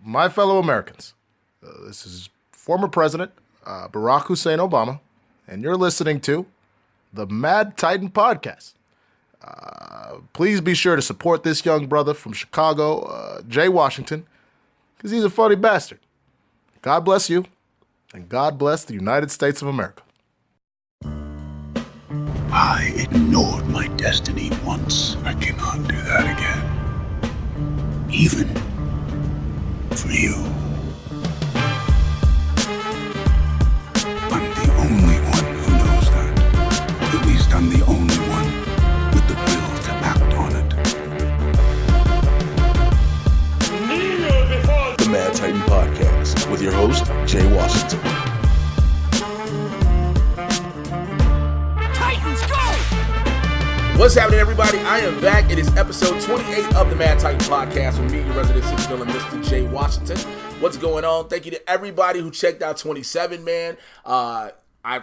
my fellow Americans, this is former President Barack Hussein Obama, and you're listening to the Mad Titan Podcast. Please be sure to support this young brother from Chicago, Jay Washington, because he's a funny bastard. God bless you, and God bless the United States of America. I ignored my destiny once. I cannot do that again. Even for you. I'm the only one who knows that. At least I'm the only one with the will to act on it. The Mad Titan Podcast with your host, Jay Washington. What's happening, everybody? I am back. It is episode 28 of the Mad Titan Podcast with me, your resident supervillain, Mr. Jay Washington. What's going on? Thank you to everybody who checked out 27, man. I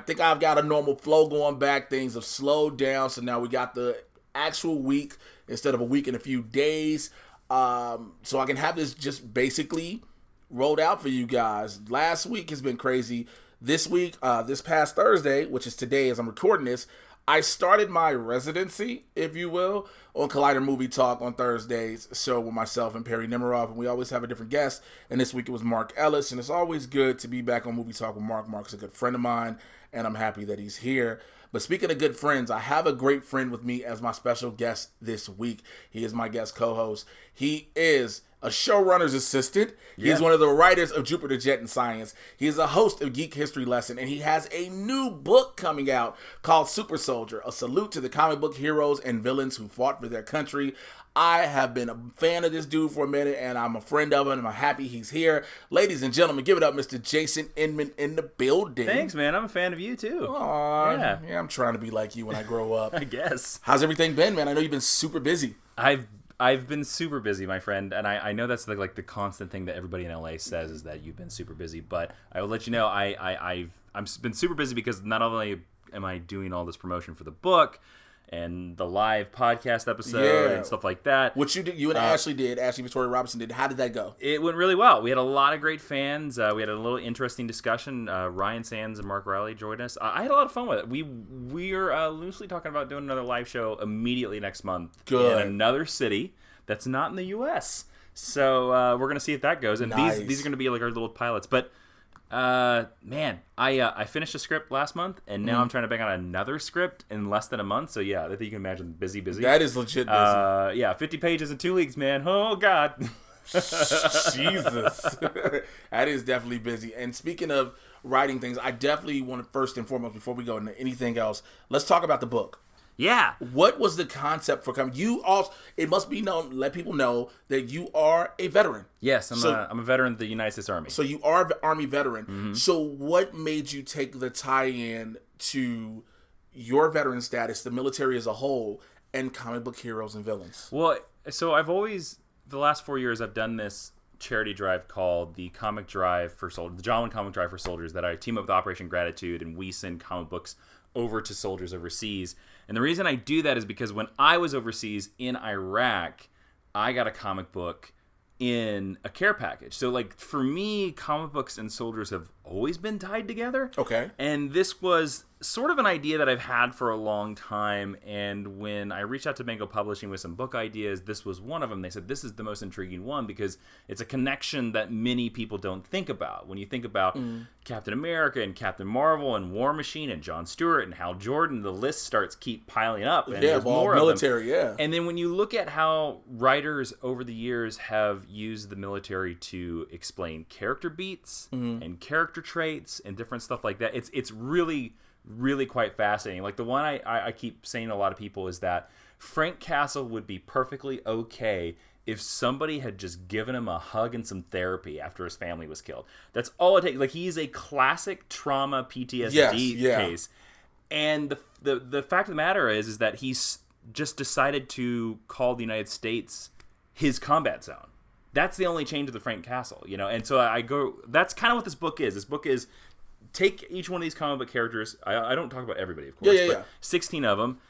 think I've got a normal flow going back. Things have slowed down, so now we got the actual week instead of a week and a few days. So I can have this just basically rolled out for you guys. Last week has been crazy. This week, this past Thursday, which is today as I'm recording this, I started my residency, if you will, on Collider Movie Talk on Thursdays. So with myself and Perry Nemiroff, and we always have a different guest. And this week it was Mark Ellis, and it's always good to be back on Movie Talk with Mark. Mark's a good friend of mine, and I'm happy that he's here. But speaking of good friends, I have a great friend with me as my special guest this week. He is my guest co-host. He is a showrunner's assistant. He's one of the writers of Jupiter Jet and Science. He is a host of Geek History Lesson, and he has a new book coming out called Super Soldier, a salute to the comic book heroes and villains who fought for their country. I have been a fan of this dude for a minute, and I'm a friend of him, and I'm happy he's here. Ladies and gentlemen, give it up, Mr. Jason Inman in the building. Thanks, man. I'm a fan of you, too. Aww, yeah, I'm trying to be like you when I grow up. I guess. How's everything been, man? I know you've been super busy. I've been super busy, my friend, and I know that's like the constant thing that everybody in LA says is that you've been super busy. But I will let you know I've been super busy because not only am I doing all this promotion for the book and the live podcast episode and stuff like that. What you did, you and Ashley did, Ashley Victoria Robinson did. How did that go? It went really well. We had a lot of great fans. We had a little interesting discussion. Ryan Sands and Mark Riley joined us. I had a lot of fun with it. We are loosely talking about doing another live show immediately next month in another city that's not in the U.S. So we're gonna see if that goes. And nice. these are gonna be like our little pilots. But man, I finished a script last month, and now I'm trying to bang on another script in less than a month. So yeah, I think you can imagine busy. That is legit busy. 50 pages in 2 weeks, man. Oh God. Jesus. That is definitely busy. And speaking of writing things, I definitely want to first and foremost, before we go into anything else, let's talk about the book. Yeah. What was the concept for coming? You also, it must be known, let people know that you are a veteran. Yes, I'm a veteran of the United States Army. So you are an Army veteran. Mm-hmm. So what made you take the tie-in to your veteran status, the military as a whole, and comic book heroes and villains? Well, so I've always, the last 4 years, I've done this charity drive called the Comic Drive for Soldiers, the John Comic Drive for Soldiers, that I team up with Operation Gratitude, and we send comic books over to soldiers overseas. And the reason I do that is because when I was overseas in Iraq, I got a comic book in a care package. So like for me, comic books and soldiers have always been tied together. Okay. And this was sort of an idea that I've had for a long time. And when I reached out to Mango Publishing with some book ideas, this was one of them. They said, this is the most intriguing one because it's a connection that many people don't think about. When you think about Captain America and Captain Marvel and War Machine and Jon Stewart and Hal Jordan, the list keep piling up. And there's more military, of them. And then when you look at how writers over the years have used the military to explain character beats and character traits and different stuff like that, it's really quite fascinating. Like the one I keep saying to a lot of people is that Frank Castle would be perfectly okay if somebody had just given him a hug and some therapy after his family was killed. That's all it takes. Like he's a classic trauma PTSD case. And the fact of the matter is that he's just decided to call the United States his combat zone. That's the only change of the Frank Castle, you know? And so that's kind of what this book is. This book is take each one of these comic book characters. I don't talk about everybody, of course, but 16 of them.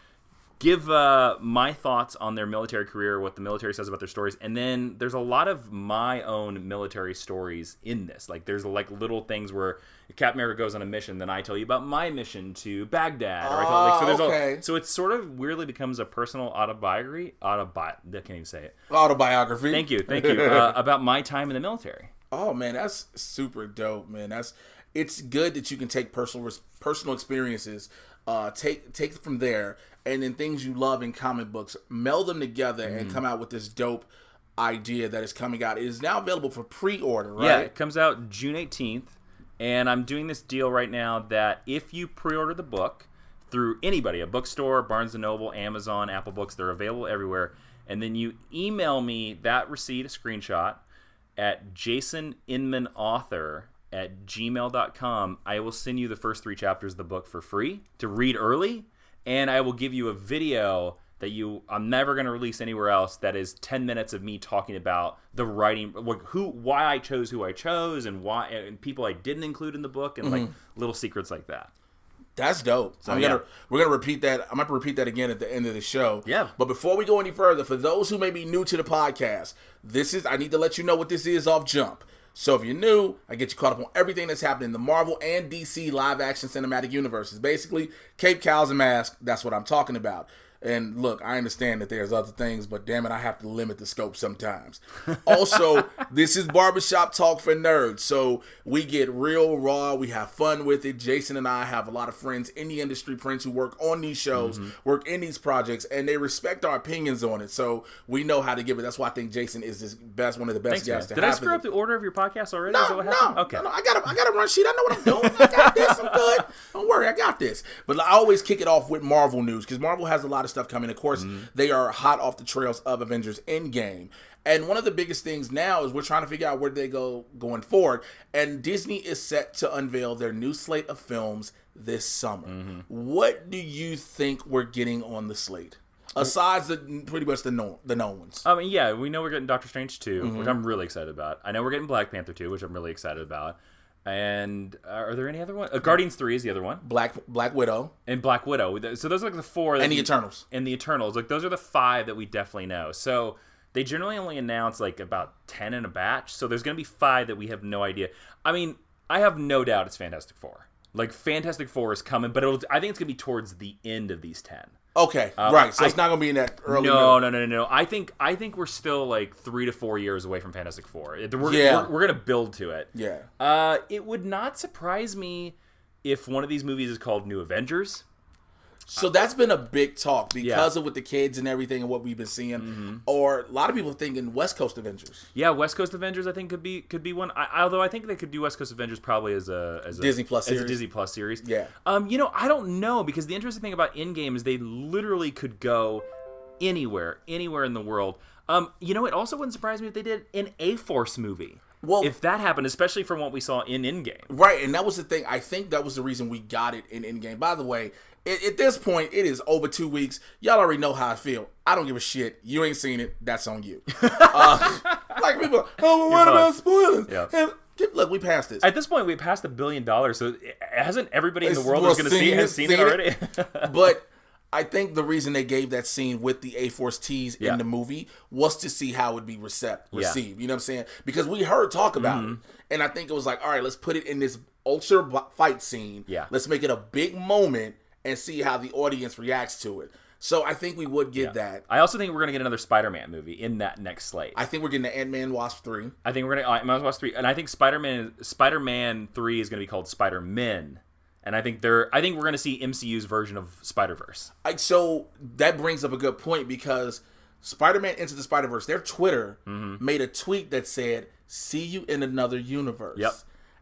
give my thoughts on their military career, what the military says about their stories, and then there's a lot of my own military stories in this. Like there's like little things where Captain America goes on a mission, then I tell you about my mission to Baghdad. Or I tell, so there's so it sort of weirdly becomes a personal autobiography. I can't even say it. Autobiography. Thank you. About my time in the military. Oh man, that's super dope, man. It's good that you can take personal experiences, take from there, and then things you love in comic books, meld them together, and come out with this dope idea that is coming out. It is now available for pre-order, right? Yeah, it comes out June 18th, and I'm doing this deal right now that if you pre-order the book through anybody, a bookstore, Barnes & Noble, Amazon, Apple Books, they're available everywhere, and then you email me that receipt, a screenshot, at jasoninmanauthor@gmail.com, I will send you the first 3 chapters of the book for free to read early, and I will give you a video that I'm never going to release anywhere else that is 10 minutes of me talking about the writing, like why I chose who I chose, and why, and people I didn't include in the book, and like little secrets like that. That's dope. So we're gonna repeat that. I'm gonna repeat that again at the end of the show. Yeah. But before we go any further, for those who may be new to the podcast, I need to let you know what this is off jump. So if you're new, I get you caught up on everything that's happening in the Marvel and DC live action cinematic universes. Basically, cape, cows, and masks. That's what I'm talking about. And look, I understand that there's other things, but damn it, I have to limit the scope sometimes. Also, this is Barbershop Talk for Nerds, so we get real raw. We have fun with it. Jason and I have a lot of friends in the industry, friends who work on these shows, work in these projects, and they respect our opinions on it, so we know how to give it. That's why I think Jason is one of the best guests to have. Did I screw up the order of your podcast already? No, Is that what happened? Okay. No, I got a run sheet. I know what I'm doing. I got this. I'm good. Don't worry, I got this. But I always kick it off with Marvel news, because Marvel has a lot of stuff coming. Of course, they are hot off the trails of Avengers Endgame. And one of the biggest things now is we're trying to figure out where they go going forward. And Disney is set to unveil their new slate of films this summer. What do you think we're getting on the slate? Aside pretty much the known ones. I mean, yeah, we know we're getting Doctor Strange 2, which I'm really excited about. I know we're getting Black Panther 2, which I'm really excited about. And are there any other ones? Guardians 3 is the other one. Black Widow. And Black Widow. So those are like the 4. And the Eternals. And the Eternals. Like those are the 5 that we definitely know. So they generally only announce like about 10 in a batch. So there's going to be 5 that we have no idea. I mean, I have no doubt it's Fantastic Four. Like Fantastic Four is coming, but I think it's going to be towards the end of these 10. Okay, right. So it's not going to be in that early. No. I think we're still like 3 to 4 years away from Fantastic Four. We're going to build to it. Yeah. It would not surprise me if one of these movies is called New Avengers. So that's been a big talk because of with the kids and everything and what we've been seeing. Or a lot of people thinking West Coast Avengers. Yeah, West Coast Avengers I think could be one. Although I think they could do West Coast Avengers probably as a Disney Plus series. As a Disney Plus series. Yeah. I don't know, because the interesting thing about Endgame is they literally could go anywhere in the world. It also wouldn't surprise me if they did an A-Force movie. Well, if that happened, especially from what we saw in Endgame. Right, and that was the thing. I think that was the reason we got it in Endgame. By the way, at this point, it is over 2 weeks. Y'all already know how I feel. I don't give a shit. You ain't seen it. That's on you. Like people, what about spoilers? Yeah. And look, we passed this. At this point, we passed $1 billion, so hasn't everybody in the world who's going to see it has seen it already? But I think the reason they gave that scene with the A-Force tease in the movie was to see how it would be received. You know what I'm saying? Because we heard talk about it. And I think it was like, all right, let's put it in this ultra fight scene. Yeah. Let's make it a big moment and see how the audience reacts to it. So I think we would get that. I also think we're going to get another Spider-Man movie in that next slate. I think we're getting the Ant-Man Wasp 3. I think we're going to Ant-Man Wasp 3. And I think Spider-Man 3 is going to be called Spider-Men. And I think we're going to see MCU's version of Spider-Verse. So that brings up a good point, because Spider-Man Into the Spider-Verse, their Twitter made a tweet that said, "See you in another universe." Yep.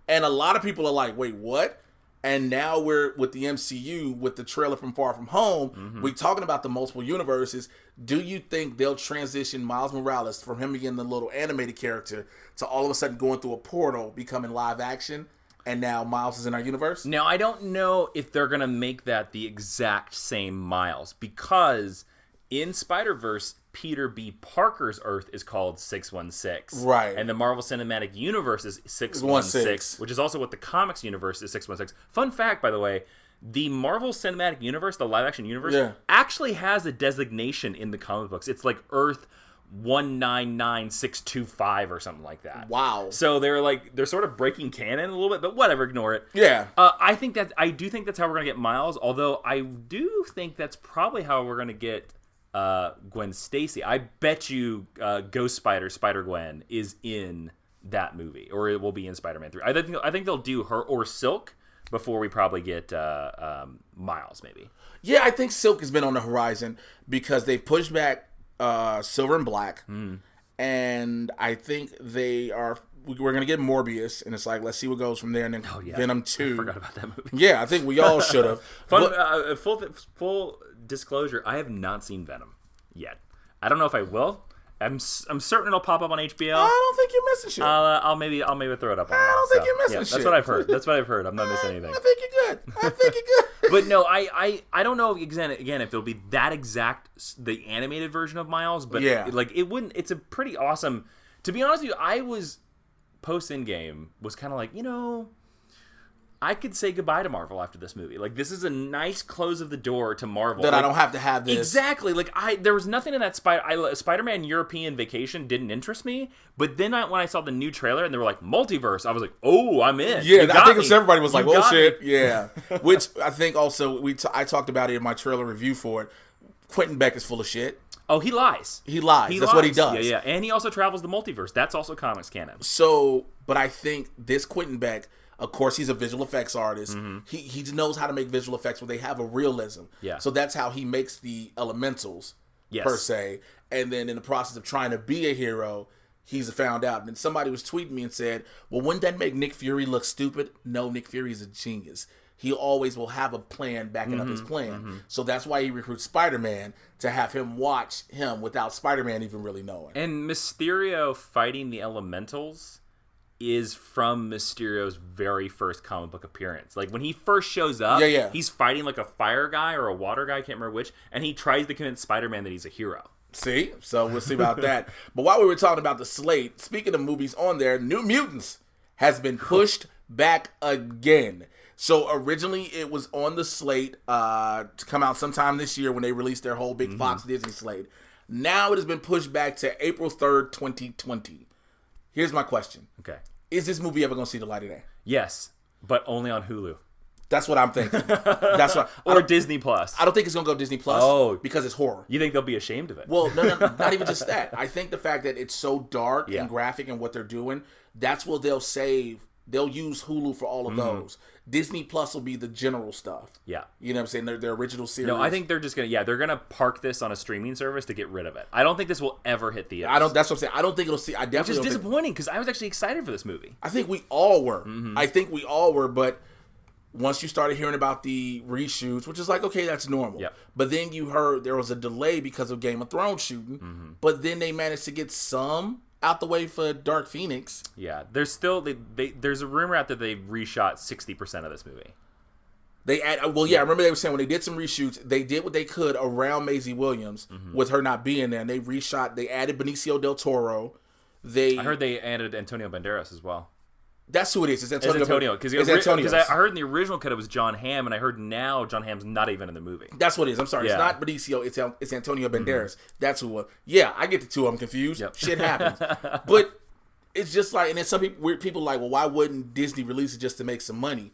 And a lot of people are like, wait, what? And now we're with the MCU, with the trailer from Far From Home, we're talking about the multiple universes. Do you think they'll transition Miles Morales from him being the little animated character to all of a sudden going through a portal, becoming live action? And now Miles is in our universe? Now, I don't know if they're going to make that the exact same Miles, because in Spider-Verse, Peter B. Parker's Earth is called 616. Right. And the Marvel Cinematic Universe is 616, which is also what the comics universe is 616. Fun fact, by the way, the Marvel Cinematic Universe, the live-action universe, actually has a designation in the comic books. It's like Earth 199625 or something like that. Wow. So they're sort of breaking canon a little bit, but whatever, ignore it. Yeah. I do think that's how we're gonna get Miles. Although I do think that's probably how we're gonna get Gwen Stacy. I bet you Ghost Spider-Gwen is in that movie, or it will be in Spider-Man 3. I think they'll do her or Silk before we probably get Miles, maybe. Yeah, I think Silk has been on the horizon because they've pushed back Silver and Black, and I think we're gonna get Morbius, and it's like, let's see what goes from there, and then Venom 2. I forgot about that movie. Yeah, I think we all should have. Full disclosure, I have not seen Venom yet. I don't know if I will. I'm certain it'll pop up on HBO. I don't think you're missing shit. I'll maybe throw it up. I don't think you're missing shit. That's what I've heard. I'm not missing anything. I think you're good. But no, I don't know again if it'll be that exact the animated version of Miles, but it wouldn't. It's a pretty awesome. To be honest with you, I was post Endgame was kind of like, I could say goodbye to Marvel after this movie. Like, this is a nice close of the door to Marvel. That I don't have to have this. Exactly. Like, there was nothing in that Spider-Man European Vacation didn't interest me. But then when I saw the new trailer and they were like, multiverse, I was like, oh, I'm in. Yeah, I think everybody was like, oh, shit. Yeah. Which I think also, I talked about it in my trailer review for it. Quentin Beck is full of shit. Oh, he lies. That's what he does. Yeah. And he also travels the multiverse. That's also comics canon. So, but I think this Quentin Beck, of course, he's a visual effects artist. He knows how to make visual effects where they have a realism. Yeah. So that's how he makes the elementals, per se. And then in the process of trying to be a hero, he's found out. And then somebody was tweeting me and said, well, wouldn't that make Nick Fury look stupid? No, Nick Fury is a genius. He always will have a plan backing up his plan. So that's why he recruits Spider-Man, to have him watch him without Spider-Man even really knowing. And Mysterio fighting the elementals is from Mysterio's very first comic book appearance. Like, when he first shows up, he's fighting like a fire guy or a water guy, I can't remember which, and he tries to convince Spider-Man that he's a hero. See? So we'll see about that. But while we were talking about the slate, speaking of movies on there, New Mutants has been pushed back again. So originally it was on the slate to come out sometime this year when they released their whole big Fox Disney slate. Now it has been pushed back to April 3rd, 2020. Here's my question. Okay. Is this movie ever going to see the light of day? Yes, but only on Hulu. That's what I'm thinking. That's what. Or Disney Plus. I don't think it's going to go Disney Plus. Oh, because it's horror. You think they'll be ashamed of it? Well, no, not even just that. I think the fact that it's so dark and graphic and what they're doing, that's what they'll save. They'll use Hulu for all of those. Disney Plus will be the general stuff. Yeah. You know what I'm saying? Their original series. No, I think they're just going to, they're going to park this on a streaming service to get rid of it. I don't think this will ever hit theaters. That's what I'm saying. I don't think it'll see. I definitely Which is disappointing because I was actually excited for this movie. I think we all were. I think we all were, but once you started hearing about the reshoots, which is like, okay, that's normal. Yep. But then you heard there was a delay because of Game of Thrones shooting, but then they managed to get some out the way for Dark Phoenix. Yeah, there's still there's a rumor out that they reshot 60% of this movie. I remember they were saying when they did some reshoots, they did what they could around Maisie Williams with her not being there, and they added Benicio del Toro. I heard they added Antonio Banderas as well. That's who it is. It's Antonio. Because I heard in the original cut it was John Hamm, and I heard now John Hamm's not even in the movie. That's what it is. I'm sorry. Yeah. It's not Benicio. It's Antonio Banderas. That's who. Yeah, I get the two of them confused. Yep. Shit happens. But it's just like, and then some people are like, well, why wouldn't Disney release it just to make some money?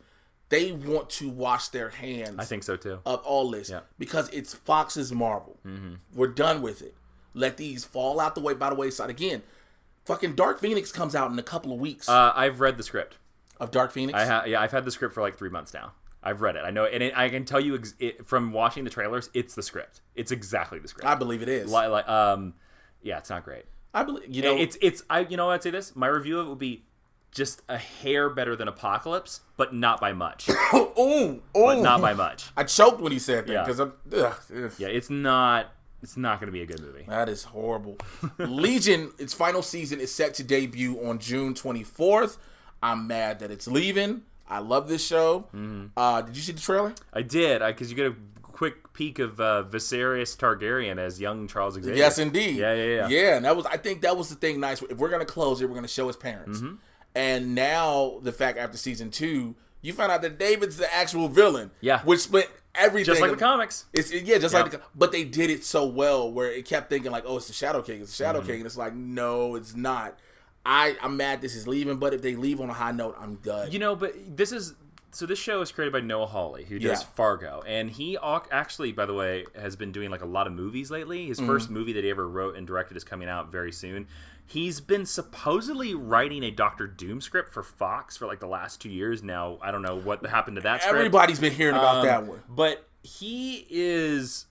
They want to wash their hands. I think so too. Of all this, because it's Fox's Marvel. We're done with it. Let these fall out the way by the wayside again. Fucking Dark Phoenix comes out in a couple of weeks. I've read the script of Dark Phoenix. I've had the script for like 3 months now. I've read it. I know, and I can tell you from watching the trailers, it's the script. It's exactly the script. I believe it is. It's not great. I believe I'd say this. My review of it would be just a hair better than Apocalypse, but not by much. But not by much. I choked when he said that because it's not. It's not going to be a good movie. That is horrible. Legion, its final season is set to debut on June 24th. I'm mad that it's leaving. I love this show. Did you see the trailer? I did, because you get a quick peek of Viserys Targaryen as young Charles Xavier. Yes, indeed. Yeah. Yeah, and I think that was the thing nice. If we're going to close it, we're going to show his parents. And now, the fact after season 2, you find out that David's the actual villain. Yeah. Which split everything. Just like the comics. But they did it so well where it kept thinking like, oh, it's the Shadow King. It's the Shadow King. And it's like, no, it's not. I'm mad this is leaving, but if they leave on a high note, I'm done. But this show is created by Noah Hawley, who does Fargo, and he actually, by the way, has been doing like a lot of movies lately. His first movie that he ever wrote and directed is coming out very soon. He's been supposedly writing a Doctor Doom script for Fox for like the last 2 years now. I don't know what happened to that script. Everybody's been hearing about that one. But he is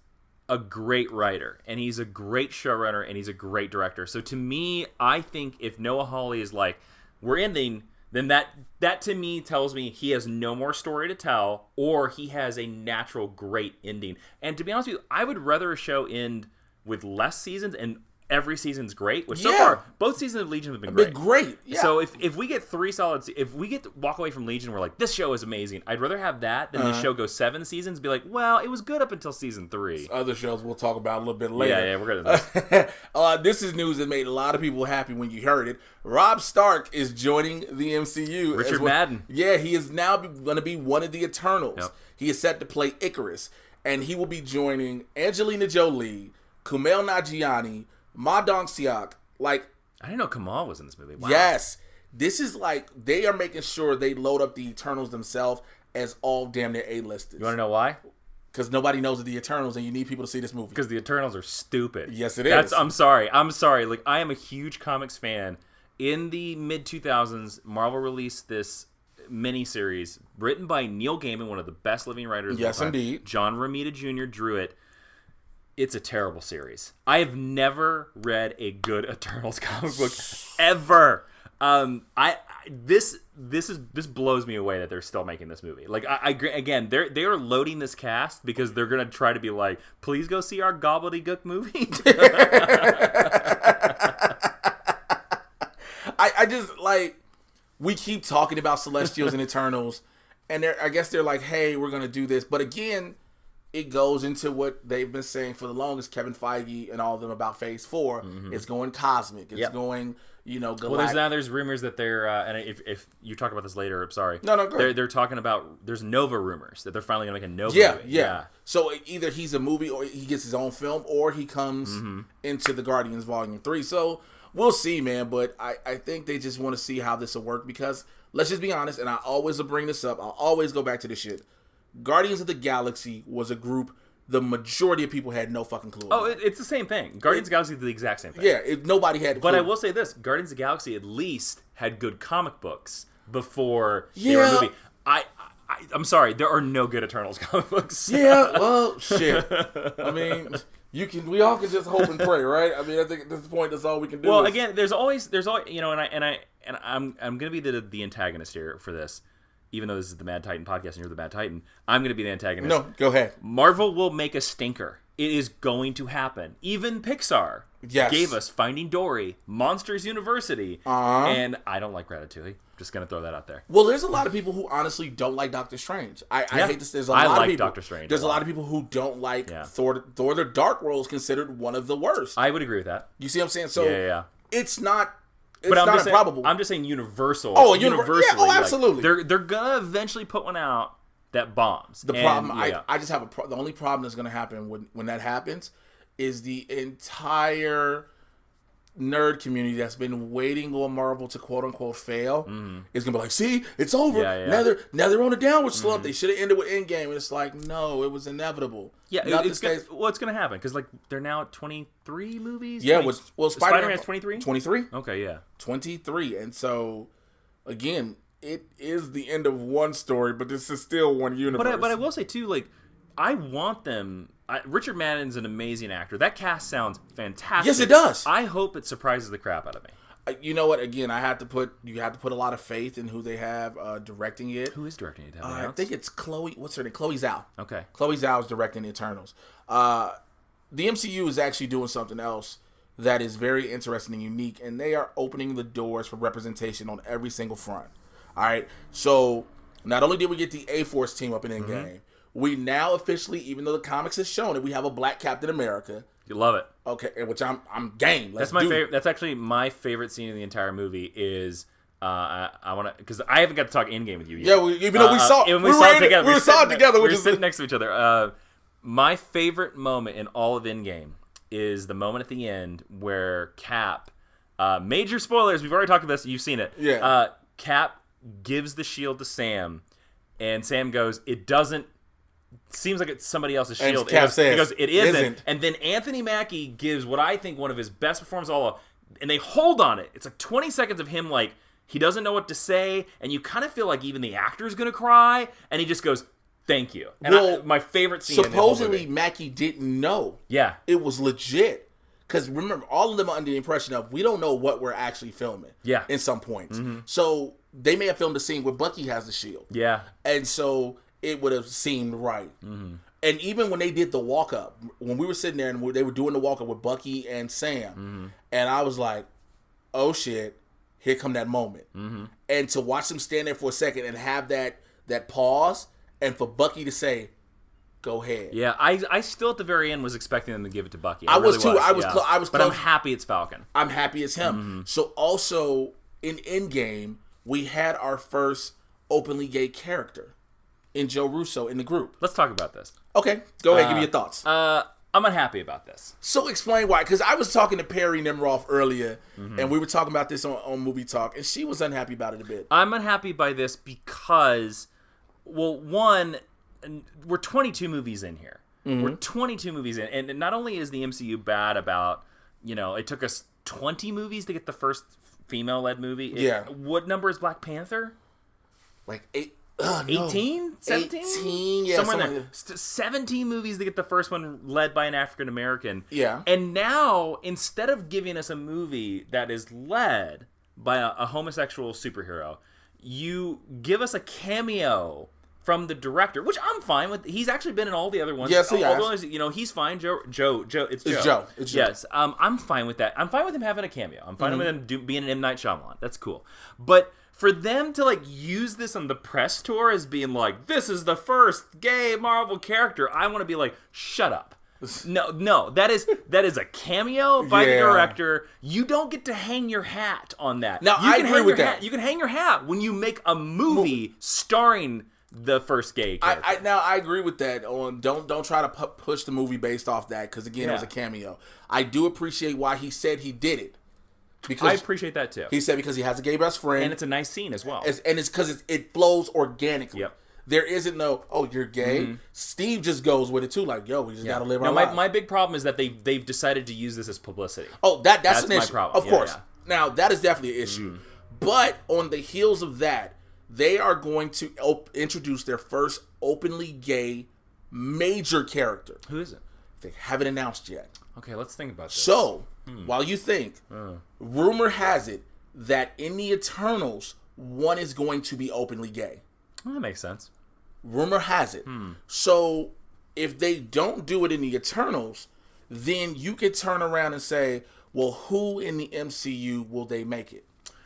a great writer, and he's a great showrunner, and he's a great director. So to me, I think if Noah Hawley is like, we're ending, then that to me tells me he has no more story to tell, or he has a natural great ending. And to be honest with you, I would rather a show end with less seasons and every season's great, which so far both seasons of Legion have been great. Yeah. So if we get 3 solid, if we get to walk away from Legion, we're like, this show is amazing. I'd rather have that than the show go 7 seasons. Be like, well, it was good up until season 3. Other shows we'll talk about a little bit later. Yeah, we're gonna. This is news that made a lot of people happy when you heard it. Rob Stark is joining the MCU. Richard Madden. Yeah, he is now going to be one of the Eternals. Yep. He is set to play Icarus, and he will be joining Angelina Jolie, Kumail Nanjiani, Ma Dong-seok. Like, I didn't know Kamal was in this movie. Wow. Yes. This is like, they are making sure they load up the Eternals themselves as all damn near A-listers. You want to know why? Because nobody knows of the Eternals, and you need people to see this movie. Because the Eternals are stupid. Yes, it is. I'm sorry. Like, I am a huge comics fan. In the mid-2000s, Marvel released this miniseries written by Neil Gaiman, one of the best living writers of all time. Yes, indeed. John Romita Jr. drew it. It's a terrible series. I have never read a good Eternals comic book ever. This blows me away that they're still making this movie. Like, again, they are loading this cast because they're gonna try to be like, please go see our gobbledygook movie. I just like, we keep talking about Celestials and Eternals, and I guess they're like, hey, we're gonna do this, but again, it goes into what they've been saying for the longest, Kevin Feige and all of them, about Phase 4. It's going cosmic. It's going, galactic. Well, there's rumors that they're, and if you talk about this later, I'm sorry. No, go ahead. They're talking about, there's Nova rumors, that they're finally going to make a Nova movie. Yeah. So either he's a movie, or he gets his own film, or he comes into the Guardians Volume 3. So we'll see, man. But I think they just want to see how this will work, because let's just be honest, and I always will bring this up. I'll always go back to this shit. Guardians of the Galaxy was a group the majority of people had no fucking clue about. Oh, it's the same thing. Guardians of the Galaxy did the exact same thing. Yeah, nobody had. But I will say this: Guardians of the Galaxy at least had good comic books before they were a movie. I'm sorry, there are no good Eternals comic books. Yeah, well, shit. I mean, we all can just hope and pray, right? I mean, I think at this point, that's all we can do. Well, again, there's always, I'm gonna be the antagonist here for this. Even though this is the Mad Titan podcast and you're the Mad Titan, I'm going to be the antagonist. No, go ahead. Marvel will make a stinker. It is going to happen. Even Pixar gave us Finding Dory, Monsters University, and I don't like Ratatouille. Just going to throw that out there. Well, there's a lot of people who honestly don't like Doctor Strange. I hate this. There's a lot of people. Doctor Strange. There's a lot of people who don't like Thor. Thor: The Dark World is considered one of the worst. I would agree with that. You see what I'm saying? So it's not. It's but not improbable. I'm just saying universal. Oh, universally. Yeah, oh, absolutely. Like, they're gonna eventually put one out that bombs. The problem, I just have a the only problem that's gonna happen when that happens is the entire nerd community that's been waiting on Marvel to quote unquote fail is gonna be like, see, it's over. Now they're on a downward slump. They should have ended with Endgame, and it's like, no, it was inevitable. Yeah, it's gonna happen because like they're now at 23 movies. Yeah, well, Spider-Man has 23. 23. Okay, yeah, 23, and so again, it is the end of one story, but this is still one universe. But I will say too, like, I want them. Richard Madden's an amazing actor. That cast sounds fantastic. Yes, it does. I hope it surprises the crap out of me. You know what? Again, you have to put a lot of faith in who they have directing it. Who is directing it? I think it's Chloe. What's her name? Chloe Zhao. Okay. Chloe Zhao is directing the Eternals. The MCU is actually doing something else that is very interesting and unique, and they are opening the doors for representation on every single front. All right. So not only did we get the A-Force team up in Endgame, we now officially, even though the comics has shown it, we have a black Captain America. You love it. Okay, which I'm game. That's my favorite. That's actually my favorite scene in the entire movie is I want to, because I haven't got to talk in game with you yet. Yeah, even though we saw it together. We saw it together. We were sitting next to each other. My favorite moment in all of Endgame is the moment at the end where Cap, major spoilers, we've already talked about this, you've seen it. Yeah. Cap gives the shield to Sam, and Sam goes, it doesn't, seems like it's somebody else's shield. And Cap says, he goes, it isn't. And then Anthony Mackie gives what I think one of his best performances all of, and they hold on it. It's like 20 seconds of him like, he doesn't know what to say, and you kind of feel like even the actor's going to cry, and he just goes, thank you. And my favorite scene. Supposedly, Mackie didn't know. Yeah. It was legit. Because remember, all of them are under the impression of, we don't know what we're actually filming. Yeah. In some points. Mm-hmm. So, they may have filmed a scene where Bucky has the shield. Yeah. And so, it would have seemed right. Mm-hmm. And even when they did the walk-up, when we were sitting there and they were doing the walk-up with Bucky and Sam, and I was like, oh shit, here come that moment. Mm-hmm. And to watch them stand there for a second and have that pause, and for Bucky to say, go ahead. Yeah, I still at the very end was expecting them to give it to Bucky. I was really too. I was But close. I'm happy it's Falcon. I'm happy it's him. Mm-hmm. So also, in Endgame, we had our first openly gay character in Joe Russo in the group. Let's talk about this. Okay, go ahead, give me your thoughts. I'm unhappy about this. So explain why, because I was talking to Perry Nimroff earlier, and we were talking about this on Movie Talk, and she was unhappy about it a bit. I'm unhappy by this because, well, one, we're 22 movies in here. Mm-hmm. We're 22 movies in, and not only is the MCU bad about, it took us 20 movies to get the first female-led movie. What number is Black Panther? Like 18? 17? 18, yeah. Somewhere in there. 17 movies to get the first one led by an African American. Yeah. And now, instead of giving us a movie that is led by a homosexual superhero, you give us a cameo from the director, which I'm fine with. He's actually been in all the other ones. Yes, he has. Others, he's fine. Joe. It's Joe. It's Joe. Yes, I'm fine with that. I'm fine with him having a cameo. I'm fine with him being an M. Night Shyamalan. That's cool. But for them to use this on the press tour as being like, this is the first gay Marvel character, I want to be like, shut up. No, that is a cameo by the director. You don't get to hang your hat on that. Now, I agree with that. You can hang your hat when you make a movie starring the first gay character. I agree with that. Don't try to push the movie based off that, because again, it was a cameo. I do appreciate why he said he did it. Because I appreciate that too. He said because he has a gay best friend, and it's a nice scene as well. And it's because it flows organically. Yep. There isn't no, oh, you're gay. Mm-hmm. Steve just goes with it too, like, yo, we just gotta live our lives. My big problem is that they've decided to use this as publicity. Oh, that's an issue. My problem. Of course. Yeah. Now that is definitely an issue. Mm-hmm. But on the heels of that, they are going to introduce their first openly gay major character. Who is it? They haven't announced yet. Okay, let's think about this. So, while you think, rumor has it that in the Eternals, one is going to be openly gay. Well, that makes sense. Rumor has it. So, if they don't do it in the Eternals, then you could turn around and say, well, who in the MCU will they make it?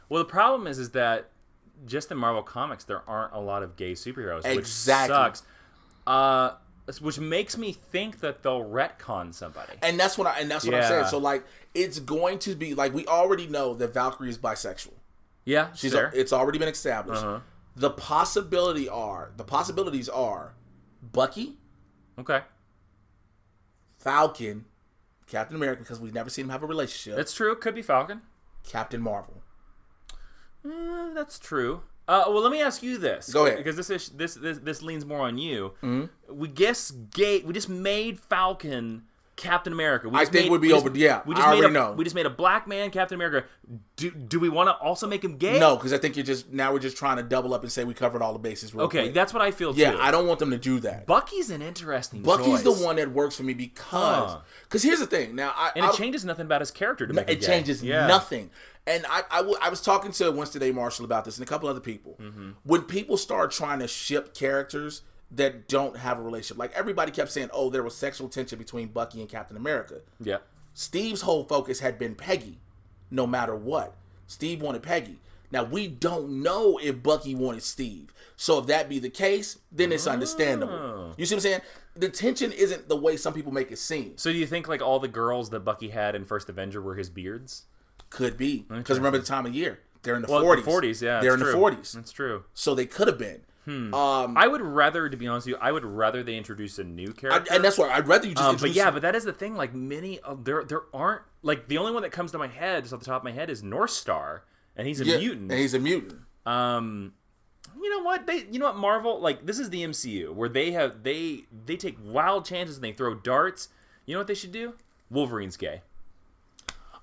Well, the problem is that just in Marvel Comics, there aren't a lot of gay superheroes, exactly. Which sucks. Which makes me think that they'll retcon somebody. And that's what I'm saying. So, it's going to be, we already know that Valkyrie is bisexual. Yeah, it's already been established. Uh-huh. The possibilities are Bucky. Okay. Falcon. Captain America, because we've never seen him have a relationship. That's true. It could be Falcon. Captain Marvel. That's true. Well, let me ask you this. Go ahead, because this leans more on you. Mm-hmm. We just made Falcon Captain America. I think would be over. Yeah, I already know. We just made a black man Captain America. Do we want to also make him gay? No, because I think we're just trying to double up and say we covered all the bases. Real quick. That's what I feel too. Yeah, I don't want them to do that. Bucky's an interesting. Bucky's choice. the one that works for me because here's the thing. Now, it changes nothing about his character to make him gay. It changes nothing. And I was talking to Winston A. Marshall about this and a couple other people. Mm-hmm. When people start trying to ship characters that don't have a relationship, like everybody kept saying, oh, there was sexual tension between Bucky and Captain America. Yeah. Steve's whole focus had been Peggy, no matter what. Steve wanted Peggy. Now, we don't know if Bucky wanted Steve. So if that be the case, then it's understandable. You see what I'm saying? The tension isn't the way some people make it seem. So do you think all the girls that Bucky had in First Avenger were his beards? Could be. Because remember the time of year. They're in the 40s. The 40s, yeah. They're in the 40s. That's true. So they could have been. I would rather, to be honest with you, they introduce a new character. And that's why I'd rather you just introduce... But that is the thing. Like, many of... There aren't... Like, the only one that comes to my head, just off the top of my head, is North Star. And he's a mutant. And he's a mutant. You know what? Marvel, like, this is the MCU, where they take wild chances and they throw darts. You know what they should do? Wolverine's gay.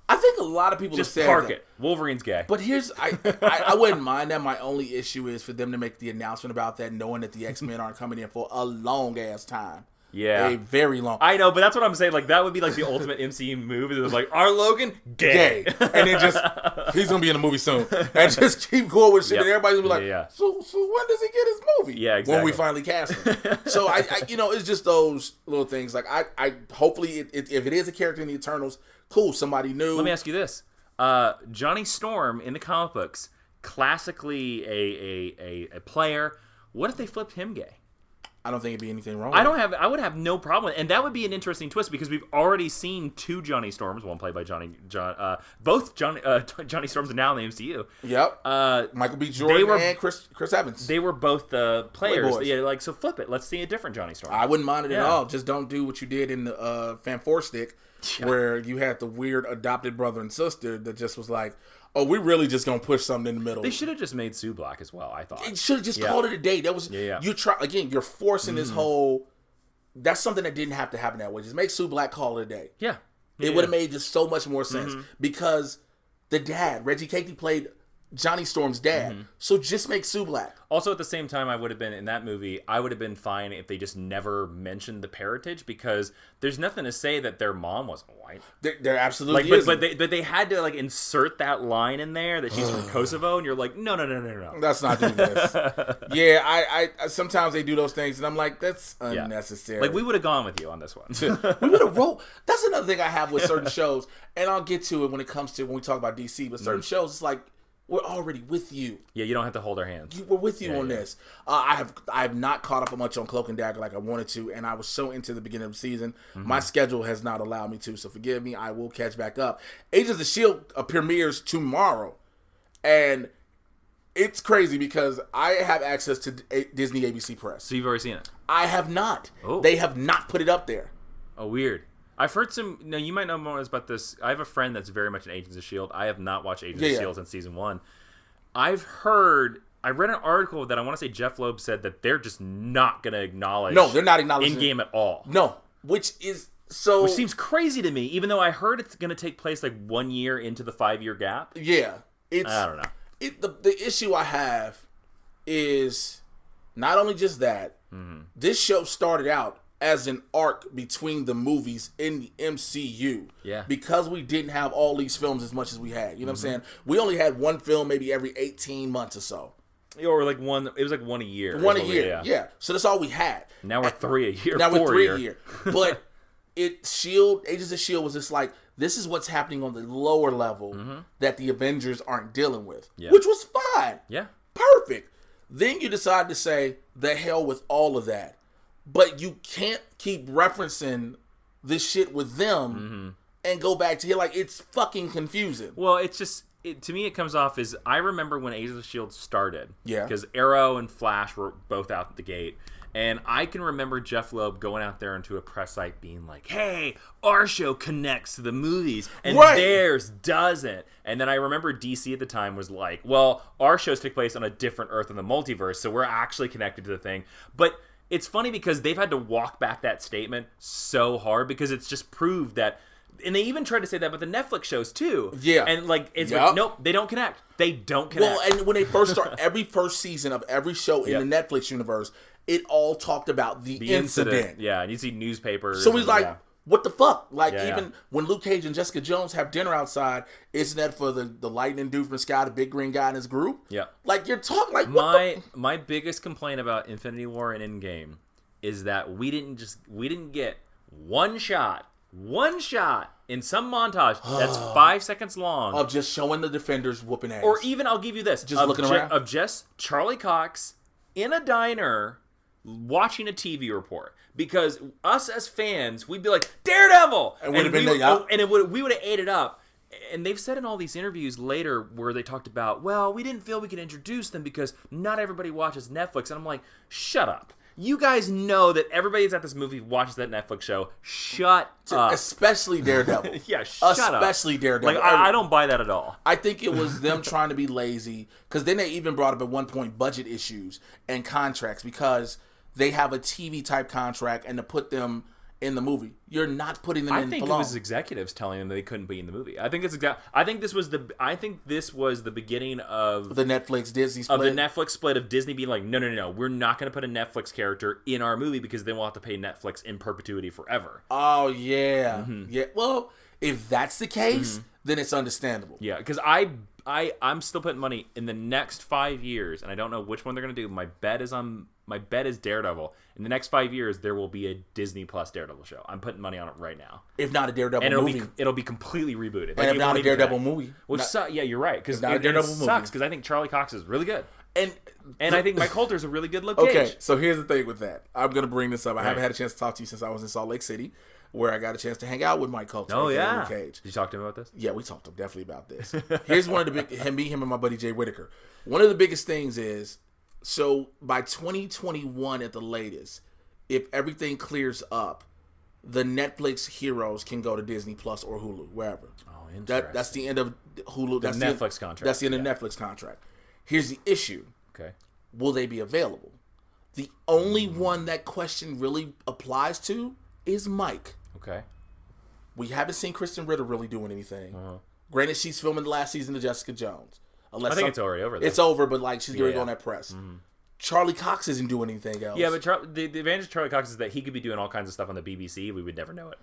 I think a lot of people just have said park that. it. Wolverine's gay. But I wouldn't mind that. My only issue is for them to make the announcement about that, knowing that the X-Men aren't coming in for a long ass time. Yeah. A very long. I know, but that's what I'm saying. Like, that would be like the ultimate MCU move. It's like, our Logan, gay. And then just, he's going to be in the movie soon. And just keep going with shit. Yep. And everybody's going to be like, Yeah. So when does he get his movie? Yeah, exactly. When we finally cast him. So, it's just those little things. Like, I hopefully, if it is a character in the Eternals, cool, somebody new. Let me ask you this. Johnny Storm in the comic books, classically a player. What if they flipped him gay? I don't think it'd be anything wrong with I would have no problem, and that would be an interesting twist because we've already seen two Johnny Storms, one played by both Johnny Storms are now in the MCU. Yep. Michael B. Jordan and Chris Evans. They were both the players. Playboys. Yeah, like, so flip it. Let's see a different Johnny Storm. I wouldn't mind it at all. Just don't do what you did in the Fan Four Stick, where you had the weird adopted brother and sister that just was like, oh, we really just gonna push something in the middle. They should have just made Sue Black as well, I thought. They should have just called it a day. That was you try again, you're forcing this whole that's something that didn't have to happen that way. Just make Sue Black call it a day. Yeah. It would have made just so much more sense. Because the dad, Reggie Cakey, played Johnny Storm's dad. So just make Sue Black. Also, at the same time, I would have been, in that movie, I would have been fine if they just never mentioned the parentage, because there's nothing to say that their mom wasn't white. There absolutely like, isn't. but they had to, like, insert that line in there that she's from Kosovo, and you're like, no. Let's not do this. Yeah, I sometimes they do those things, and I'm like, that's unnecessary. Like, we would have gone with you on this one. We would have rolled. That's another thing I have with certain shows, and I'll get to it when it comes to when we talk about DC, but certain shows, it's like, we're already with you. Yeah, you don't have to hold our hands. We're with you on this. I have not caught up much on Cloak and Dagger like I wanted to, and I was so into the beginning of the season. My schedule has not allowed me to, so forgive me. I will catch back up. Agents of S.H.I.E.L.D. premieres tomorrow, and it's crazy because I have access to Disney ABC Press. So you've already seen it? I have not. Oh. They have not put it up there. Oh, weird. I've heard some... No, you might know more about this. I have a friend that's very much an Agents of S.H.I.E.L.D. I have not watched Agents of S.H.I.E.L.D. since season 1. I've heard... I read an article that I want to say Jeff Loeb said that they're just not going to acknowledge... No, they're not acknowledging... in-game at all. No, which is so... Which seems crazy to me, even though I heard it's going to take place like 1 year into the 5-year gap. Yeah. I don't know. The issue I have is not only just that, this show started out as an arc between the movies in the MCU. Yeah. Because we didn't have all these films as much as we had. You know what I'm saying? We only had one film maybe every 18 months or so. Or like one, it was like one a year. One a year, yeah. So that's all we had. Now we're 3 a year. Now we're 3 a year. year. But Agents of S.H.I.E.L.D. was just like, this is what's happening on the lower level that the Avengers aren't dealing with. Yeah. Which was fine. Yeah. Perfect. Then you decide to say, the hell with all of that. But you can't keep referencing this shit with them and go back to here. Like, it's fucking confusing. Well, it's just, to me, it comes off as, I remember when Agents of S.H.I.E.L.D. started. Yeah. Because Arrow and Flash were both out the gate. And I can remember Jeff Loeb going out there into a press site being like, hey, our show connects to the movies and theirs doesn't. And then I remember DC at the time was like, well, our shows take place on a different Earth in the multiverse, so we're actually connected to the thing. But it's funny because they've had to walk back that statement so hard because it's just proved that, and they even tried to say that about the Netflix shows too. Yeah. And like, it's like, nope, they don't connect. They don't connect. Well, and when they first start, every first season of every show in the Netflix universe, it all talked about the incident. Yeah, and you see newspapers. So he's like, what the fuck? Like, even when Luke Cage and Jessica Jones have dinner outside, isn't that for the lightning dude from the sky, the big green guy in his group? Yeah. Like, you're talking like, my biggest complaint about Infinity War and Endgame is that we didn't get one shot in some montage that's 5 seconds long of just showing the defenders whooping ass. Or even, I'll give you this, just looking around of just Charlie Cox in a diner watching a TV report. Because us as fans, we'd be like, Daredevil! And we would have ate it up. and they've said in all these interviews later where they talked about, well, we didn't feel we could introduce them because not everybody watches Netflix. And I'm like, shut up. You guys know that everybody that's at this movie watches that Netflix show. Shut up. Especially Daredevil. Yeah, shut up. Especially Daredevil. Like, I don't buy that at all. I think it was them trying to be lazy, because then they even brought up at one point budget issues and contracts, because they have a TV type contract, and to put them in the movie, you're not putting them in. I think it was executives telling them they couldn't be in the movie. I think this was the beginning of the Netflix Disney split. Of the Netflix split of Disney being like, no, we're not going to put a Netflix character in our movie because then we'll have to pay Netflix in perpetuity forever. Oh yeah, yeah. Well, if that's the case, then it's understandable. Yeah, because I'm still putting money in the next 5 years, and I don't know which one they're going to do. My bet is Daredevil. In the next 5 years, there will be a Disney Plus Daredevil show. I'm putting money on it right now. If not a Daredevil and movie, it'll be completely rebooted. And if not a Daredevil movie, which yeah, you're right, because it sucks. Because I think Charlie Cox is really good, and I think Mike Coulter's a really good Luke Cage. Okay, so here's the thing with that. I'm gonna bring this up. I haven't had a chance to talk to you since I was in Salt Lake City, where I got a chance to hang out with Mike Coulter. Oh yeah, Luke Cage. Did you talk to him about this? Yeah, we talked to him definitely about this. Here's one of the big him and my buddy Jay Whitaker. One of the biggest things is, so by 2021 at the latest, if everything clears up, the Netflix heroes can go to Disney Plus or Hulu, wherever. Oh, interesting. That's the end of Hulu. That's the Netflix contract. That's the end of Netflix contract. Here's the issue. Okay. Will they be available? The only one that question really applies to is Mike. Okay. We haven't seen Kristen Ritter really doing anything. Granted, she's filming the last season of Jessica Jones. I think it's already over. It's over, but like she's going to go on that press. Charlie Cox isn't doing anything else. Yeah, but the advantage of Charlie Cox is that he could be doing all kinds of stuff on the BBC. We would never know it.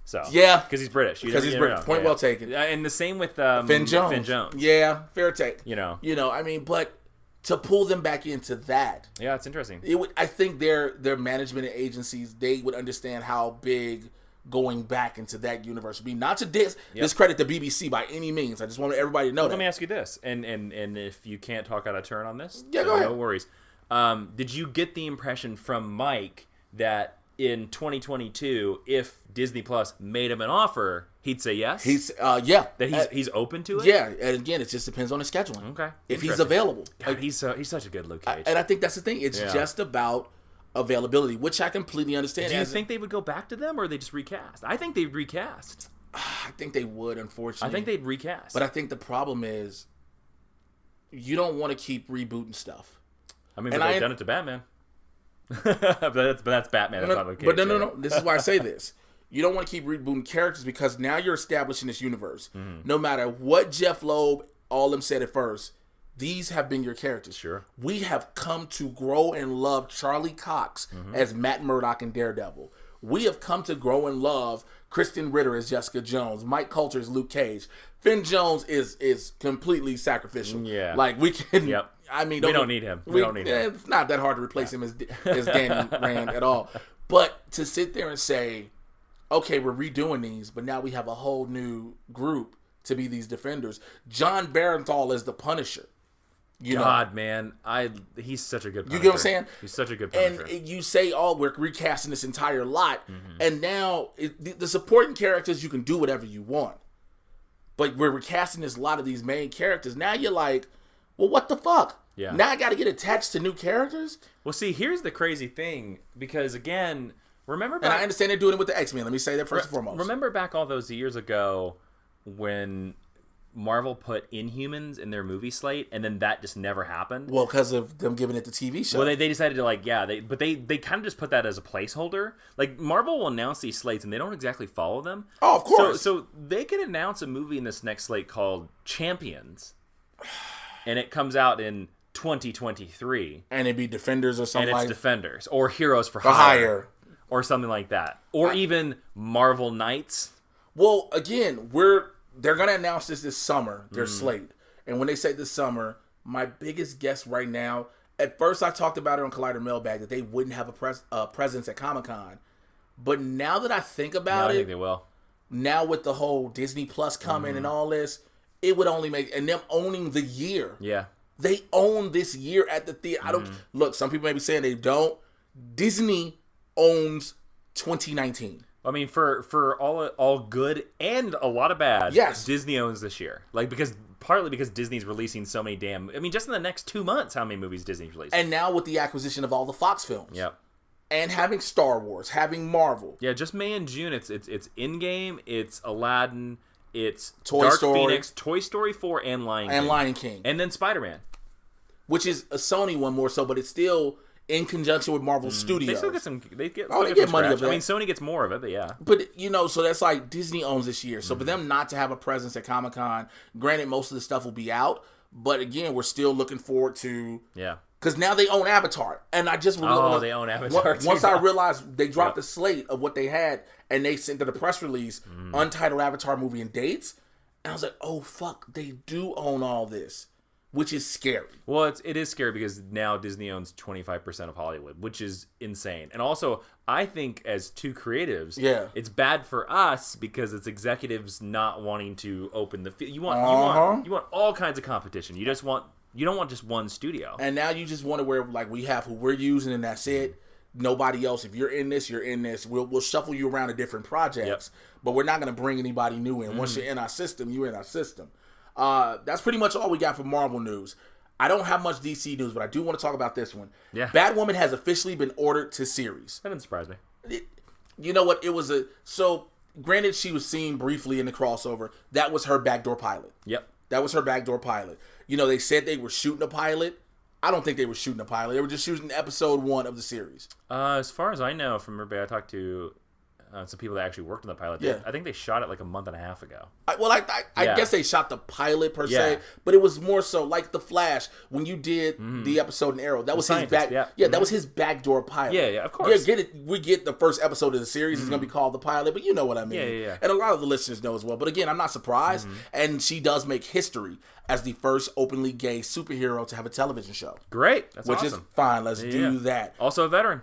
So yeah, because he's British. Because he's British. Point well taken. And the same with Finn Jones. Yeah, fair take. You know, I mean, but to pull them back into that, yeah, it's interesting. It would. I think their management and agencies, they would understand how big going back into that universe would be. Not to discredit the BBC by any means. I just want everybody to know that. Let me ask you this, and if you can't talk out of turn on this, yeah, go ahead. No worries. Did you get the impression from Mike that in 2022, if Disney Plus made him an offer, he'd say yes? That he's open to it. Yeah, and again, it just depends on his scheduling. Okay, if he's available. God, he's such a good Luke Cage. And I think that's the thing. It's just about availability, which I completely understand. Do you think they would go back to them, or they just recast? I think they'd recast. I think they would, unfortunately. I think they'd recast. But I think the problem is you don't want to keep rebooting stuff. I mean, they've done it to Batman. but that's Batman. That's not Luke Cage. But no. This is why I say this. You don't want to keep rebooting characters because now you're establishing this universe. No matter what Jeff Loeb, all them said at first, these have been your characters. Sure. We have come to grow and love Charlie Cox as Matt Murdock and Daredevil. We have come to grow and love Kristen Ritter as Jessica Jones. Mike Coulter as Luke Cage. Finn Jones is completely sacrificial. Yeah. Like, we can... Yep. I mean... We don't need him. We don't need him. It's not that hard to replace him as Danny Rand at all. But to sit there and say, okay, we're redoing these, but now we have a whole new group to be these defenders. John Barenthal as the Punisher. Man, he's such a good Punisher. You get what I'm saying? He's such a good Punisher. And you say, we're recasting this entire lot, and now the supporting characters, you can do whatever you want. But we're recasting this lot of these main characters. Now you're like, well, what the fuck? Yeah. Now I got to get attached to new characters? Well, see, here's the crazy thing, because again, remember back... And I understand they're doing it with the X-Men. Let me say that first and foremost. Remember back all those years ago when Marvel put Inhumans in their movie slate, and then that just never happened? Well, because of them giving it the TV show. Well, they decided to, they kind of just put that as a placeholder. Like, Marvel will announce these slates, and they don't exactly follow them. Oh, of course. So they could announce a movie in this next slate called Champions, and it comes out in 2023. And it'd be Defenders or something like that. And it's Defenders, or Heroes for Hire. Or something like that. Or even Marvel Knights. Well, again, they're going to announce this summer, their slate. And when they say this summer, my biggest guess right now, at first I talked about it on Collider Mailbag, that they wouldn't have a presence at Comic-Con. But now that I think about I think they will. Now with the whole Disney Plus coming and all this, it would only make, and them owning the year. Yeah. They own this year at the theater. Look, some people may be saying they don't. Disney owns 2019. I mean, for all good and a lot of bad, Yes. Disney owns this year. Like, partly because Disney's releasing so many I mean, just in the next 2 months, how many movies Disney's releasing? And now with the acquisition of all the Fox films. Yep. And having Star Wars, having Marvel. Yeah, just May and June, it's Endgame, it's Aladdin, it's Toy Dark Story. Phoenix, Toy Story 4, and Lion King. And then Spider-Man. Which is a Sony one more so, but it's still in conjunction with Marvel Studios. They still get some. They get get money of that. I mean, Sony gets more of it, but yeah. But, so that's like Disney owns this year. So for them not to have a presence at Comic-Con, granted, most of the stuff will be out. But again, we're still looking forward to... Yeah. Because now they own Avatar. And I just... they own Avatar too. Once I realized they dropped the slate of what they had, and they sent to the press release, untitled Avatar movie and dates, and I was like, oh, fuck, they do own all this. Which is scary. Well, it is scary because now Disney owns 25% of Hollywood, which is insane. And also, I think as two creatives, it's bad for us because it's executives not wanting to open the field. You want all kinds of competition. You don't want just one studio. And now you just want to where like we have who we're using and that's it. Nobody else. If you're in this, you're in this. We'll shuffle you around to different projects, but we're not going to bring anybody new in. Once you're in our system, you're in our system. That's pretty much all we got for Marvel news. I don't have much DC news, but I do want to talk about this one. Yeah. Batwoman has officially been ordered to series. That didn't surprise me. You know what? So granted she was seen briefly in the crossover. That was her backdoor pilot. Yep. That was her backdoor pilot. They said they were shooting a pilot. I don't think they were shooting a pilot. They were just shooting episode 1 of the series. As far as I know, from everybody I talked to, some people that actually worked on the pilot. I think they shot it like a month and a half ago. I guess they shot the pilot per se, but it was more so like The Flash when you did the episode in Arrow. That was his back. That was his backdoor pilot. Yeah, of course. We get the first episode of the series. It's gonna be called the pilot, but you know what I mean. Yeah. And a lot of the listeners know as well. But again, I'm not surprised. And she does make history as the first openly gay superhero to have a television show. Great, that's which awesome. Is fine. Let's do that. Also a veteran.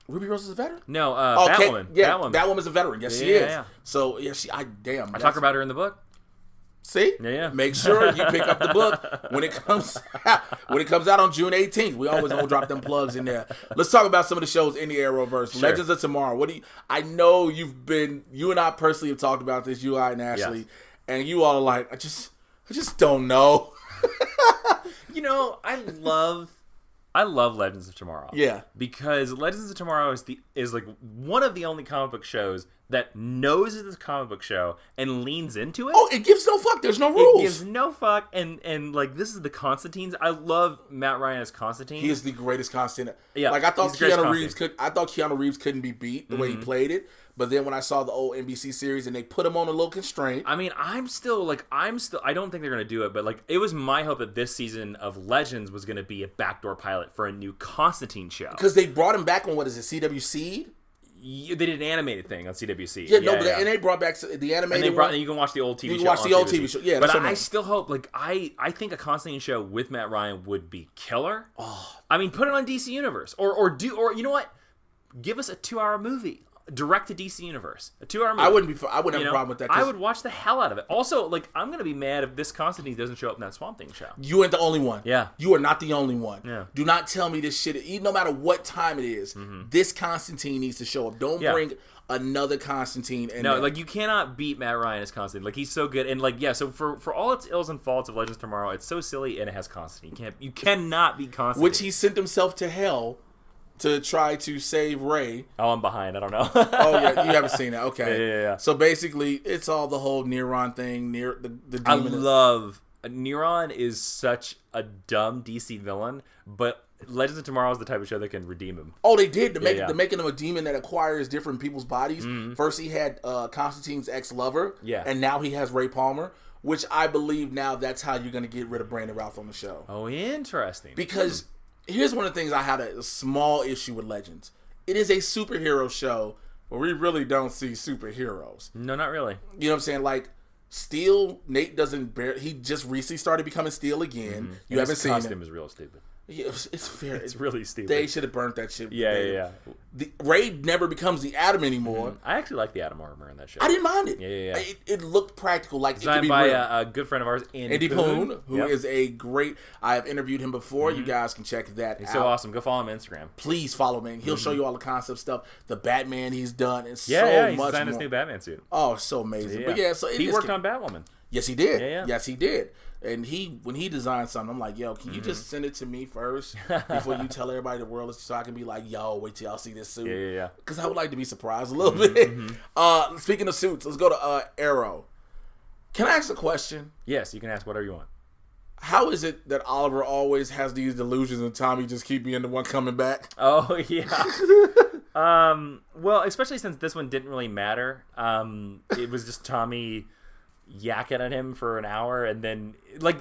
Ruby Rose is a veteran? No, Batwoman. Yeah, Batwoman's a veteran. Yes, she is. Yeah. So, I talk about her in the book. See? Yeah. Make sure you pick up the book when it comes out. When it comes out on June 18th. We always gonna drop them plugs in there. Let's talk about some of the shows in the Arrowverse. Sure. Legends of Tomorrow. I know you and I personally have talked about this, you, I, and Ashley, and you all are like, I just don't know. I love Legends of Tomorrow. Yeah. Because Legends of Tomorrow is like one of the only comic book shows that knows it's a comic book show and leans into it. Oh, it gives no fuck. There's no rules. It gives no fuck. And like, this is the Constantines. I love Matt Ryan as Constantine. He is the greatest Constantine. Yeah. Like, I thought Keanu Reeves couldn't be beat the way he played it. But then when I saw the old NBC series and they put him on a little constraint. I mean, I don't think they're going to do it, but like, it was my hope that this season of Legends was going to be a backdoor pilot for a new Constantine show. Because they brought him back on, what is it, CW Seed? They did an animated thing on CWC. And they brought back the animated and you can watch the old TV show. You can watch the old TV show. Yeah, but I still hope, like, I think a Constantine show with Matt Ryan would be killer. Oh. I mean, put it on DC Universe. Or you know what? Give us a 2-hour movie. Direct to DC Universe. A 2-hour movie. I wouldn't have a problem with that. I would watch the hell out of it. Also, like, I'm going to be mad if this Constantine doesn't show up in that Swamp Thing show. You ain't the only one. Yeah. You are not the only one. Yeah. Do not tell me this shit. No matter what time it is, this Constantine needs to show up. Don't bring another Constantine in there. Like, you cannot beat Matt Ryan as Constantine. Like, he's so good. And, like, so for all its ills and faults of Legends of Tomorrow, it's so silly and it has Constantine. You cannot beat Constantine. Which he sent himself to hell to try to save Ray. Oh, I'm behind. I don't know. Oh, yeah. You haven't seen that. Okay. Yeah. So basically, it's all the whole Neron thing. The demon. I love... Neron is such a dumb DC villain, but Legends of Tomorrow is the type of show that can redeem him. Oh, they did. They're making him a demon that acquires different people's bodies. First, he had Constantine's ex-lover. Yeah. And now he has Ray Palmer, which I believe now that's how you're going to get rid of Brandon Routh on the show. Oh, interesting. Because... here's one of the things I had a small issue with Legends. It is a superhero show where we really don't see superheroes. No, not really. You know what I'm saying? Like, Steel, Nate doesn't he just recently started becoming Steel again. You haven't seen it. His costume is real stupid. Yeah, it's fair. It's really stupid. They should have burnt that shit. Yeah. Ray never becomes the Atom anymore. I actually like the Atom armor in that show. I didn't mind it. Yeah. It looked practical, like Designed it could be by real. a good friend of ours, Andy Poon, who is a great. I have interviewed him before. Mm-hmm. You guys can check that He's out. so awesome. Go follow him on Instagram. Please follow him. He'll show you all the concept stuff. The Batman he's done, and He's so much designed more. his new Batman suit. Oh, it's so amazing. But yeah, so he worked on Batwoman. Yes, he did. Yeah. Yes, he did. And when he designed something, I'm like, yo, can you just send it to me first before you tell everybody the world, so I can be like, yo, wait till y'all see this suit. Yeah. Because I would like to be surprised a little bit. Speaking of suits, let's go to Arrow. Can I ask a question? Yes, you can ask whatever you want. How is it that Oliver always has these delusions and Tommy just keep being the one coming back? Oh, yeah. Well, especially since this one didn't really matter. It was just Tommy yakking at him for an hour, and then like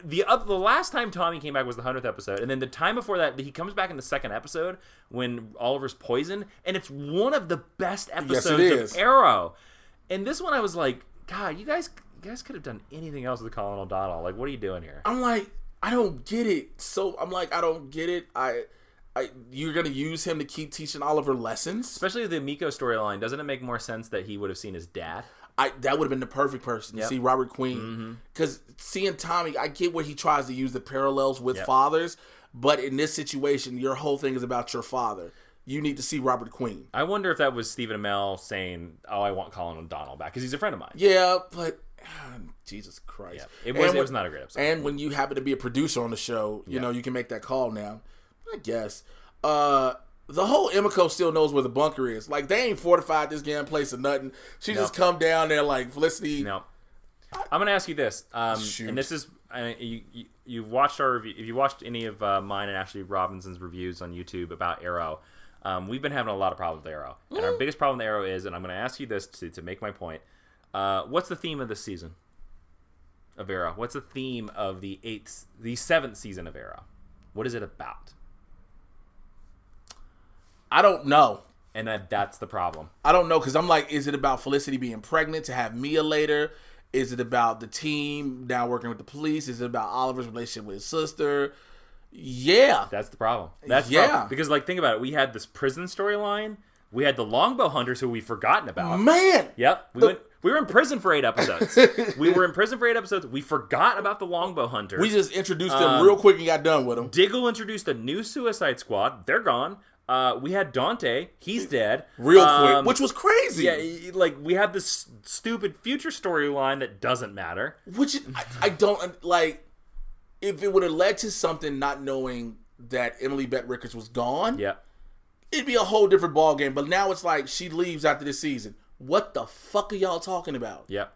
the last time Tommy came back was the 100th episode, and then the time before that he comes back in the second episode when Oliver's poisoned, and it's one of the best episodes of Arrow. And this one I was like, God, you guys could have done anything else with Colin O'Donnell. Like, what are you doing here? I'm like, I don't get it. So I'm like, I don't get it. You're gonna use him to keep teaching Oliver lessons, especially the Miko storyline. Doesn't it make more sense that he would have seen his dad? That would have been the perfect person to see Robert Queen. Because seeing Tommy, I get where he tries to use the parallels with fathers, but in this situation, your whole thing is about your father. You need to see Robert Queen. I wonder if that was Stephen Amell saying, "Oh, I want Colin O'Donnell back," because he's a friend of mine. Yeah, but Jesus Christ, it was not a great episode. And when you happen to be a producer on the show, you know you can make that call now. I guess. The whole Emiko still knows where the bunker is. Like, they ain't fortified this damn place or nothing. She just come down there like Felicity. No. I'm gonna ask you this, and this is you've watched our review. If you watched any of mine and Ashley Robinson's reviews on YouTube about Arrow, we've been having a lot of problems with Arrow, and our biggest problem with Arrow is, and I'm gonna ask you this to make my point. What's the theme of this season of Arrow? What's the theme of the 7th season of Arrow? What is it about? I don't know. And that's the problem. I don't know, because I'm like, is it about Felicity being pregnant to have Mia later? Is it about the team now working with the police? Is it about Oliver's relationship with his sister? Yeah. That's the problem. That's the problem. Because, like, think about it. We had this prison storyline. We had the Longbow Hunters, who we've forgotten about. Man! Yep. We were in prison for 8 episodes. We forgot about the Longbow Hunters. We just introduced them real quick and got done with them. Diggle introduced a new Suicide Squad. They're gone. We had Dante. He's dead. Real quick. Which was crazy. Yeah, like, we had this stupid future storyline that doesn't matter. Which, I don't, like, if it would have led to something not knowing that Emily Bett Rickards was gone, it'd be a whole different ballgame. But now it's like, she leaves after this season. What the fuck are y'all talking about? Yep.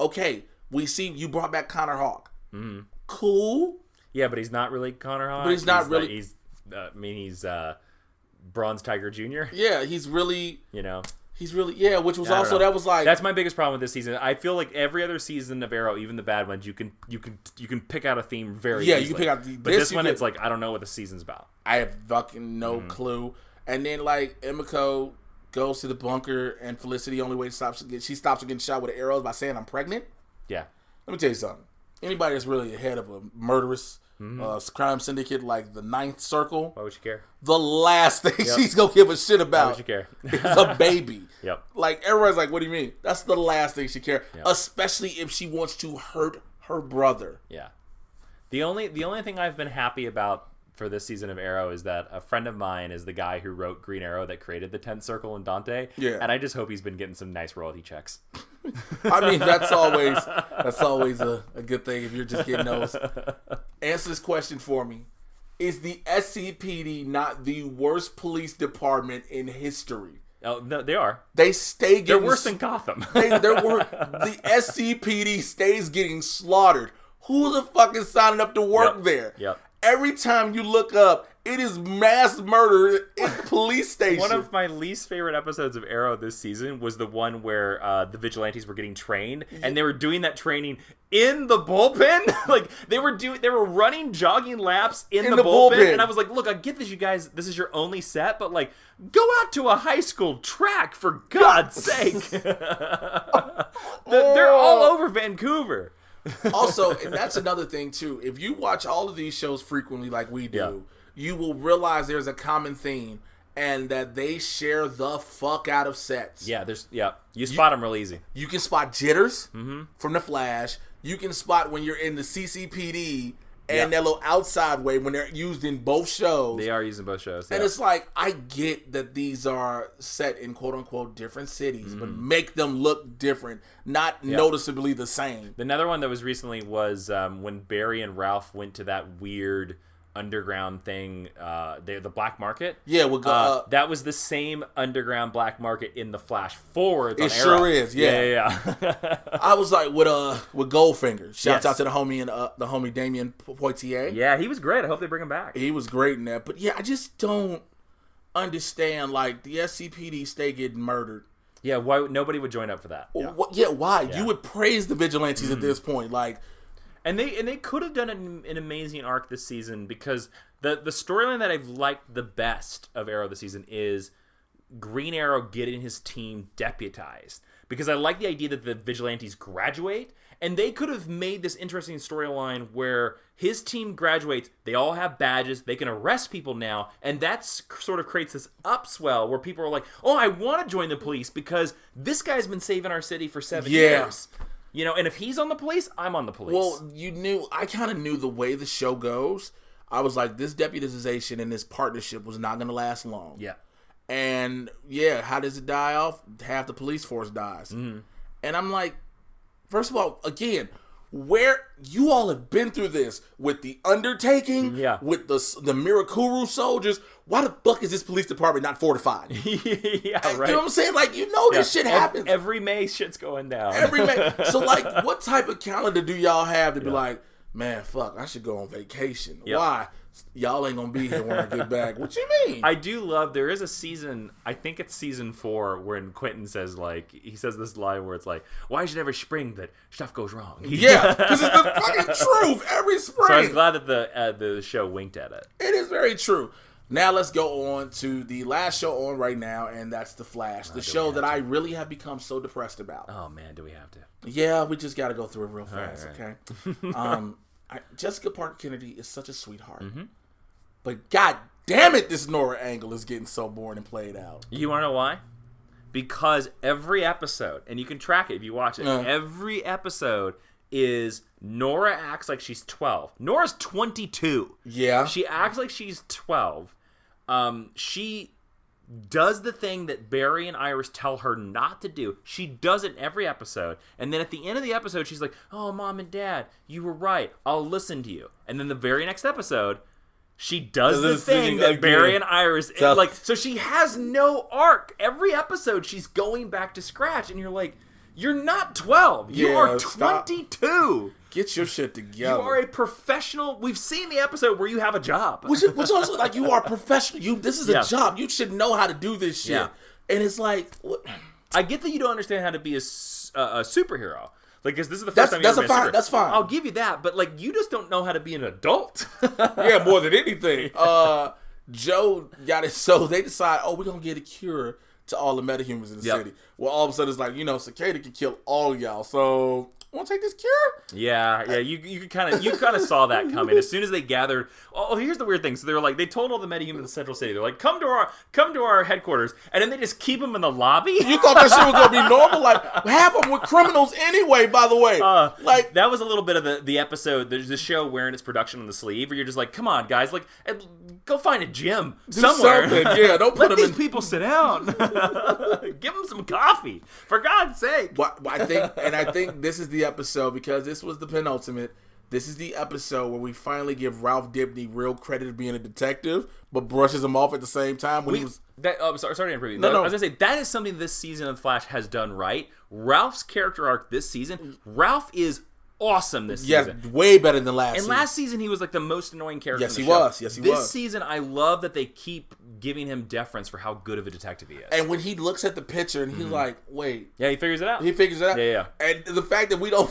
Okay, we see you brought back Connor Hawke. Cool. Yeah, but he's not really Connor Hawke. But he's not really. He's Bronze Tiger Jr. Yeah, he's really. He's really, which was also, that was like. That's my biggest problem with this season. I feel like every other season of Arrow, even the bad ones, you can pick out a theme very easily. You can pick out. But this one, it's like, I don't know what the season's about. I have fucking no clue. And then, like, Emiko goes to the bunker, and Felicity, only way she stops getting shot with an arrow by saying, I'm pregnant. Yeah. Let me tell you something. Anybody that's really ahead of a murderous crime syndicate like the Ninth Circle, why would you care? The last thing she's gonna give a shit about, why would you care? is a baby. Yep. Like, everyone's like, what do you mean? That's the last thing she cares. Yep. Especially if she wants to hurt her brother. Yeah. The only thing I've been happy about for this season of Arrow is that a friend of mine is the guy who wrote Green Arrow that created the 10th Circle and Dante. Yeah. And I just hope he's been getting some nice royalty checks. I mean, that's always a good thing if you're just getting those. Answer this question for me. Is the SCPD not the worst police department in history? Oh, no, they are. They stay getting... They're worse than Gotham. The SCPD stays getting slaughtered. Who the fuck is signing up to work there? Yep. Every time you look up, it is mass murder in police station. One of my least favorite episodes of Arrow this season was the one where the vigilantes were getting trained, and they were doing that training in the bullpen. Like, they were running jogging laps in the bullpen, and I was like, look, I get this, you guys, this is your only set, but like, go out to a high school track for God's sake. They're all over Vancouver. Also, and that's another thing too. If you watch all of these shows frequently like we do, you will realize there's a common theme, and that they share the fuck out of sets. Yeah, you spot them real easy. You can spot jitters from the Flash. You can spot when you're in the CCPD and that little outside way when they're used in both shows. They are using both shows. And it's like, I get that these are set in quote-unquote different cities, but make them look different, not noticeably the same. Another one that was recently was when Barry and Ralph went to that weird underground thing, the black market. Yeah, we'll go, that was the same underground black market in the Flash Forward. It sure is, yeah. I was like with Goldfinger. Shouts out to the homie and the homie Damien Poitier. Yeah, he was great. I hope they bring him back. He was great in that. But yeah, I just don't understand, like, the SCPD stay getting murdered. Yeah, why nobody would join up for that? Yeah, why? Yeah. You would praise the vigilantes at this point, like. And they could have done an amazing arc this season, because the storyline that I've liked the best of Arrow this season is Green Arrow getting his team deputized. Because I like the idea that the vigilantes graduate, and they could have made this interesting storyline where his team graduates, they all have badges, they can arrest people now, and that sort of creates this upswell where people are like, oh, I want to join the police because this guy's been saving our city for 7 years. You know, and if he's on the police, I'm on the police. Well, I kind of knew the way the show goes. I was like, this deputization and this partnership was not going to last long. Yeah. And, how does it die off? Half the police force dies. Mm-hmm. And I'm like, first of all, again, where you all have been through this with the undertaking, with the Mirakuru soldiers. Why the fuck is this police department not fortified? Right. You know what I'm saying? Like, this shit happens. Every May, shit's going down. Every May. So, like, what type of calendar do y'all have to be like, man, fuck, I should go on vacation? Yep. Why? Y'all ain't gonna be here when I get back. What you mean? I do love, there is a season, I think it's season 4, when Quentin says, like, he says this line where it's like, why is it every spring that stuff goes wrong? Yeah, because it's the fucking truth every spring. So I was glad that the show winked at it. It is very true. Now let's go on to the last show on right now, and that's The Flash, the show that I really have become so depressed about. Oh man, do we have to? Yeah, we just got to go through it real fast, all right. Okay? Jessica Parker Kennedy is such a sweetheart. Mm-hmm. But god damn it, this Nora angle is getting so boring and played out. You want to know why? Because every episode, and you can track it if you watch it, every episode is Nora acts like she's 12. Nora's 22. Yeah. She acts like she's 12. She does the thing that Barry and Iris tell her not to do. She does it in every episode. And then at the end of the episode, she's like, oh, Mom and Dad, you were right. I'll listen to you. And then the very next episode, she does the thing that Barry and Iris... So she has no arc. Every episode, she's going back to scratch. And you're like, you're not 12. You are 22. Stop. Get your shit together. You are a professional. We've seen the episode where you have a job. Which also, like, you are a professional. This is a job. You should know how to do this shit. Yeah. And it's like... What? I get that you don't understand how to be a superhero. Like, because this is the first time you've ever been a superhero. That's fine. I'll give you that. But, like, you just don't know how to be an adult. Yeah, more than anything. Joe got it. So they decide, we're going to get a cure to all the metahumans in the city. Well, all of a sudden it's like, Cicada can kill all of y'all. So... want to take this cure? Yeah. You kind of saw that coming as soon as they gathered. Oh, here's the weird thing. So they're like, they told all the metahumans in the Central City, they're like, come to our headquarters, and then they just keep them in the lobby. You thought that shit was gonna be normal? Like, half of them were criminals anyway. By the way, like that was a little bit of the episode. There's this show wearing its production on the sleeve, where you're just like, come on, guys, like, go find a gym somewhere. Yeah, don't put let these people sit down. Give them some coffee, for God's sake. Well, I think this is the episode, because this was the penultimate. This is the episode where we finally give Ralph Dibny real credit of being a detective, but brushes him off at the same time when he was... sorry to interrupt you. No. I was going to say, that is something this season of The Flash has done right. Ralph's character arc this season, Ralph is awesome this season. Yeah, way better than last season. And last season, he was like the most annoying character in the show. Yes, he was. This season, I love that they keep giving him deference for how good of a detective he is. And when he looks at the picture and he's like, wait. Yeah, he figures it out. Yeah. And the fact that we don't...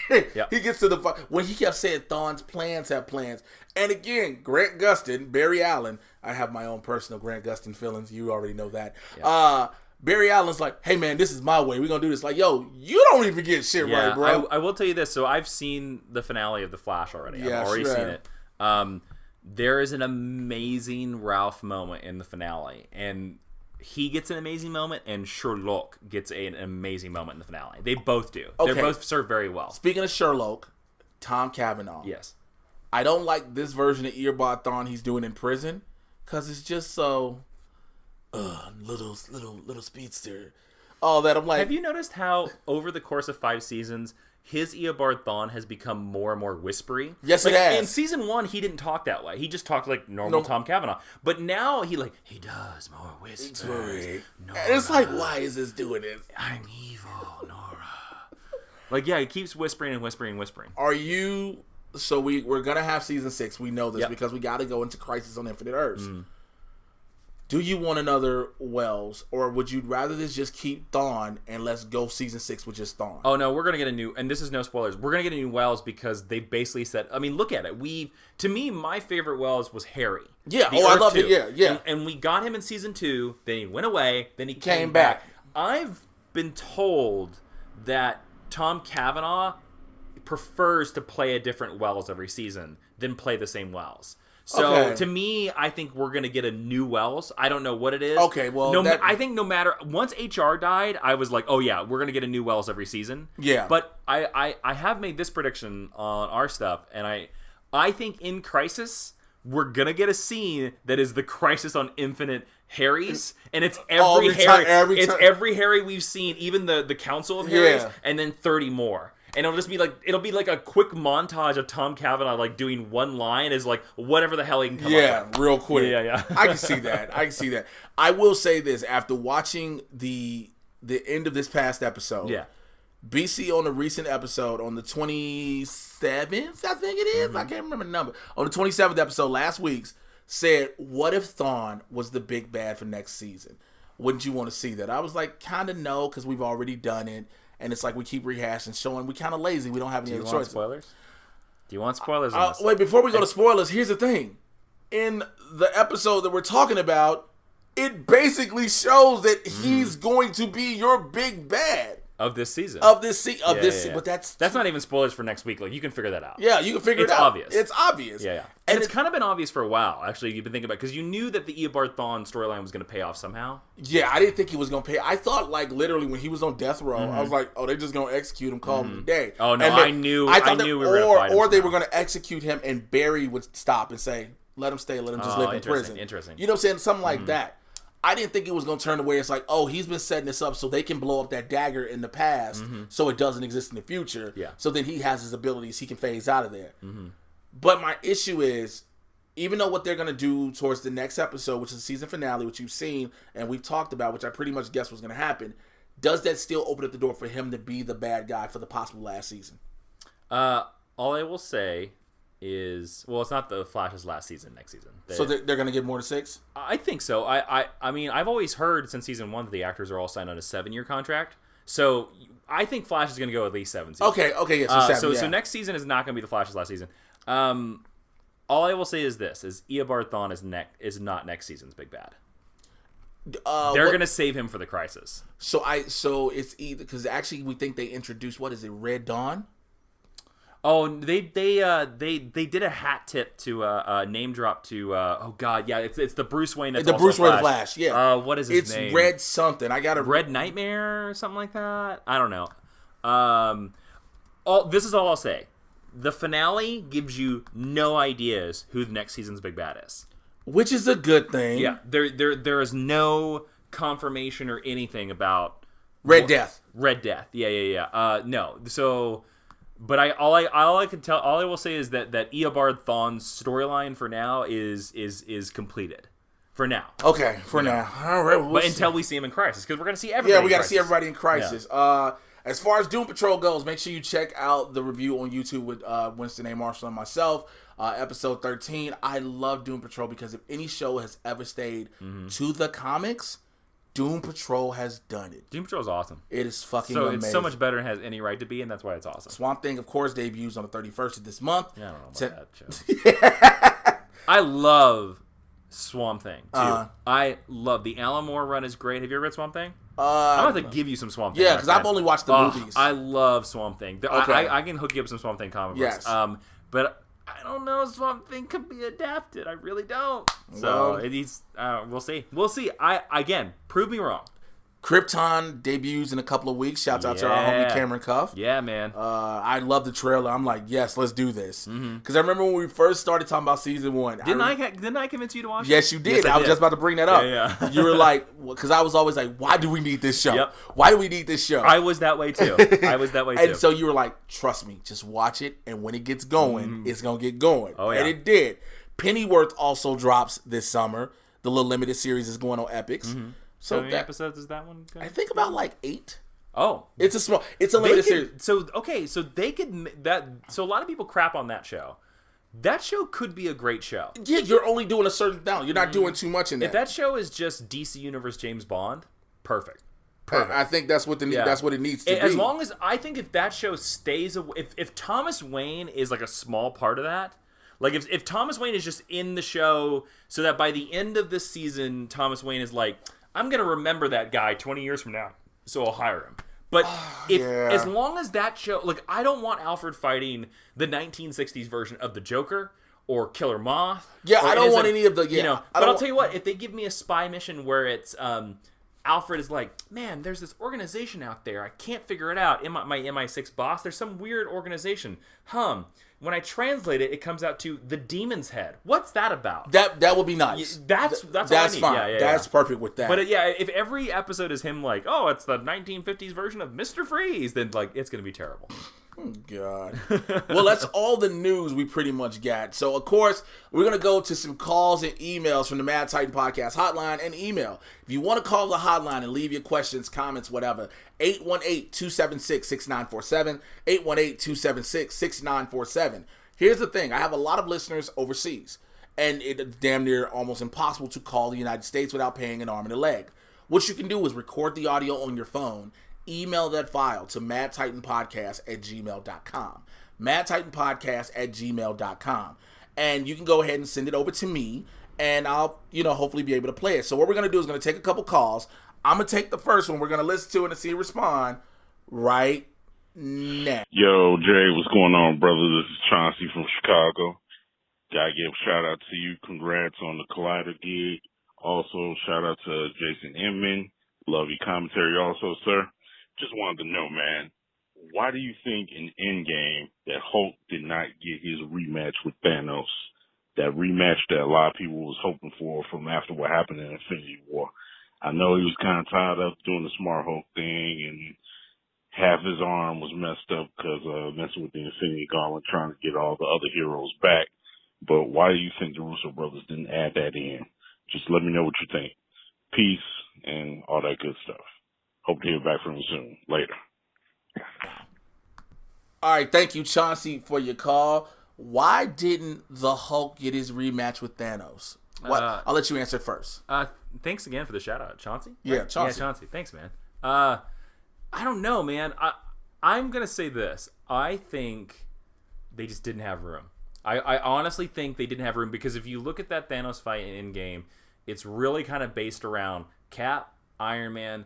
He gets to the... When he kept saying Thawne's plans have plans. And again, Grant Gustin, Barry Allen. I have my own personal Grant Gustin feelings. You already know that. Yeah. Barry Allen's like, hey man, this is my way. We're gonna do this. Like, yo, you don't even get shit right, bro. I will tell you this. So I've seen the finale of The Flash already. Yeah, I've already sure. seen it. There is an amazing Ralph moment in the finale, and he gets an amazing moment, and Sherlock gets an amazing moment in the finale. They both do. Okay. They both serve very well. Speaking of Sherlock, Tom Cavanaugh. Yes. I don't like this version of Earbot Thawne he's doing in prison because it's just so little speedster. All that I'm like. Have you noticed how over the course of 5 seasons, his Eobard Thawne has become more and more whispery? Yes, it has. In season 1, he didn't talk that way. He just talked like normal Tom Cavanaugh. But now he does more whispers. And it's like, why is this doing this? I'm evil, Nora. Like, yeah, he keeps whispering and whispering and whispering. Are you? So we're gonna have season 6. We know this Yep. because we got to go into Crisis on Infinite Earths. Do you want another Wells, or would you rather this just keep Thawne and let's go season 6 with just Thawne? Oh no, we're gonna get a new, and this is no spoilers. We're gonna get a new Wells because they basically said. I mean, look at it. To me, my favorite Wells was Harry. Yeah. The I Earth loved 2. it. Yeah. And we got him in season 2. Then he went away. Then he Came came back. I've been told that Tom Cavanaugh prefers to play a different Wells every season than play the same Wells. So Okay. to me, I think we're gonna get a new Wells. I don't know what it is. Okay, well, I think no matter once HR died, I was like, oh yeah, we're gonna get a new Wells every season. Yeah. But I have made this prediction on our stuff, and I think in Crisis we're gonna get a scene that is the Crisis on Infinite Harry's, and it's every Harry. It's every Harry we've seen, even the Council of Harry's, and then 30 more. And it'll just be like a quick montage of Tom Cavanaugh like doing one line as like whatever the hell he can come up with. Real quick. Yeah. I can see that. I will say this after watching the end of this past episode. Yeah. BC on the recent episode on the 27th, I think it is. I can't remember the number. On the 27th episode last week's said, what if Thawne was the big bad for next season? Wouldn't you want to see that? I was like, kind of no, because we've already done it. And it's like we keep rehashing, showing we kind of lazy. We don't have any other choices. Do you want spoilers on this? Wait, before we go to spoilers, here's the thing. In the episode that we're talking about, it basically shows that he's going to be your big bad. Of this season. But that's not even spoilers for next week. Like, you can figure that out. Yeah, you can figure it out. Obvious. It's obvious. Yeah. And it's kind of been obvious for a while, actually, you've been thinking about it, because you knew that the Eobard Thawne storyline was going to pay off somehow. Yeah, I didn't think he was going to pay. I thought, like, literally, when he was on death row, I was like, oh, they're just going to execute him, call him today. Oh, no, I knew we were going to find him. Or they were going to execute him, and Barry would stop and say, let him stay, let him just live in prison. Interesting. You know what I'm saying? Something like that. I didn't think it was going to turn the way it's like, oh, he's been setting this up so they can blow up that dagger in the past so it doesn't exist in the future. Yeah. So then he has his abilities. He can phase out of there. But my issue is, even though what they're going to do towards the next episode, which is the season finale, which you've seen and we've talked about, which I pretty much guessed was going to happen, does that still open up the door for him to be the bad guy for the possible last season? All I will say is, well, it's not the Flash's last season next season. So they're going to give more to 6? I think so. I mean, I've always heard since season 1 that the actors are all signed on a 7-year contract. So I think Flash is going to go at least 7 seasons. Okay, yeah, so 7, So next season is not going to be the Flash's last season. All I will say is this: Eobard Thawne is not next season's big bad. They're going to save him for the Crisis. So it's either, because actually we think they introduced, what is it, Red Dawn? Oh, they did a hat tip to name drop to oh god, yeah, it's the Bruce Wayne that's the also Bruce Wayne Flash. Yeah. What is his name? It's Red something. I got a Red Nightmare or something like that. I don't know. This is all I'll say. The finale gives you no ideas who the next season's big bad is, which is a good thing. Yeah, there is no confirmation or anything about Red Death. Red Death. Yeah. No. So. But all I will say is that Eobard Thawne's storyline for now is completed. For now. Okay, for now. All right. But until we see him in Crisis, because we're going to see everybody. Yeah, we got to see everybody in Crisis. Yeah. As far as Doom Patrol goes, make sure you check out the review on YouTube with Winston A. Marshall and myself. Episode 13. I love Doom Patrol because if any show has ever stayed to the comics, Doom Patrol has done it. Doom Patrol is awesome. It is fucking amazing. It's so much better than it has any right to be, and that's why it's awesome. Swamp Thing, of course, debuts on the 31st of this month. Yeah, I don't know about that show. I love Swamp Thing, too. I love the Alan Moore run is great. Have you ever read Swamp Thing? I'm about to give you some Swamp Thing. Yeah, because I've only watched the movies. I love Swamp Thing. Okay. I can hook you up some Swamp Thing comic books. Yes. But I don't know if Swamp Thing can be adapted. I really don't. So we'll see. We'll see. Again, prove me wrong. Krypton debuts in a couple of weeks. Shouts out to our homie Cameron Cuff. Yeah, man. I love the trailer. I'm like, yes, let's do this. Because I remember when we first started talking about season 1. Didn't I convince you to watch it? Yes, you did. Yes, I was just about to bring that up. Yeah. You were like, because I was always like, why do we need this show? Yep. Why do we need this show? I was that way too. And so you were like, trust me, just watch it. And when it gets going, it's going to get going. Oh, yeah. And it did. Pennyworth also drops this summer. The little limited series is going on Epics. So how many episodes is that one? I think about like 8. Oh, it's a limited series. So they could that. So a lot of people crap on that show. That show could be a great show. Yeah, you're only doing a certain down. You're not doing too much in that. If that show is just DC Universe James Bond, perfect. I think that's what that's what it needs to be. As long as I think if that show stays, if Thomas Wayne is like a small part of that. Like, if Thomas Wayne is just in the show so that by the end of this season, Thomas Wayne is like, I'm going to remember that guy 20 years from now, so I'll hire him. But as long as that show, like, I don't want Alfred fighting the 1960s version of the Joker or Killer Moth. Yeah, I don't want any of the, But I'll tell you what, if they give me a spy mission where it's, Alfred is like, man, there's this organization out there. I can't figure it out. My MI6 boss, there's some weird organization. When I translate it, it comes out to the Demon's Head. What's that about? That would be nice. That's all I need. Fine. Yeah, that's perfect with that. But if every episode is him like, oh, it's the 1950s version of Mr. Freeze, then like it's gonna be terrible. Oh, God. Well, that's all the news we pretty much got. So, of course, we're going to go to some calls and emails from the Mad Titan Podcast hotline and email. If you want to call the hotline and leave your questions, comments, whatever, 818-276-6947, 818-276-6947. Here's the thing. I have a lot of listeners overseas, and it's damn near almost impossible to call the United States without paying an arm and a leg. What you can do is record the audio on your phone, email that file to madtitanpodcast@gmail.com. madtitanpodcast@gmail.com. And you can go ahead and send it over to me, and I'll, hopefully be able to play it. So what we're going to do is going to take a couple calls. I'm going to take the first one. We're going to listen to it and see it respond right now. Yo, Jay, what's going on, brother? This is Chauncey from Chicago. Gotta give a shout out to you. Congrats on the Collider gig. Also, shout out to Jason Inman. Love your commentary also, sir. Just wanted to know, man, why do you think in Endgame that Hulk did not get his rematch with Thanos? That rematch that a lot of people was hoping for from after what happened in Infinity War. I know he was kind of tired of doing the Smart Hulk thing, and half his arm was messed up because messing with the Infinity Gauntlet, trying to get all the other heroes back. But why do you think the Russo brothers didn't add that in? Just let me know what you think. Peace and all that good stuff. Hope to hear back from you soon. Later. All right, thank you, Chauncey, for your call. Why didn't the Hulk get his rematch with Thanos? I'll let you answer it first. Thanks again for the shout out, Chauncey. Yeah, Chauncey. Yeah, Chauncey. Thanks, man. I don't know, man. I'm gonna say this. I think they just didn't have room. I honestly think they didn't have room because if you look at that Thanos fight in Endgame, it's really kind of based around Cap, Iron Man,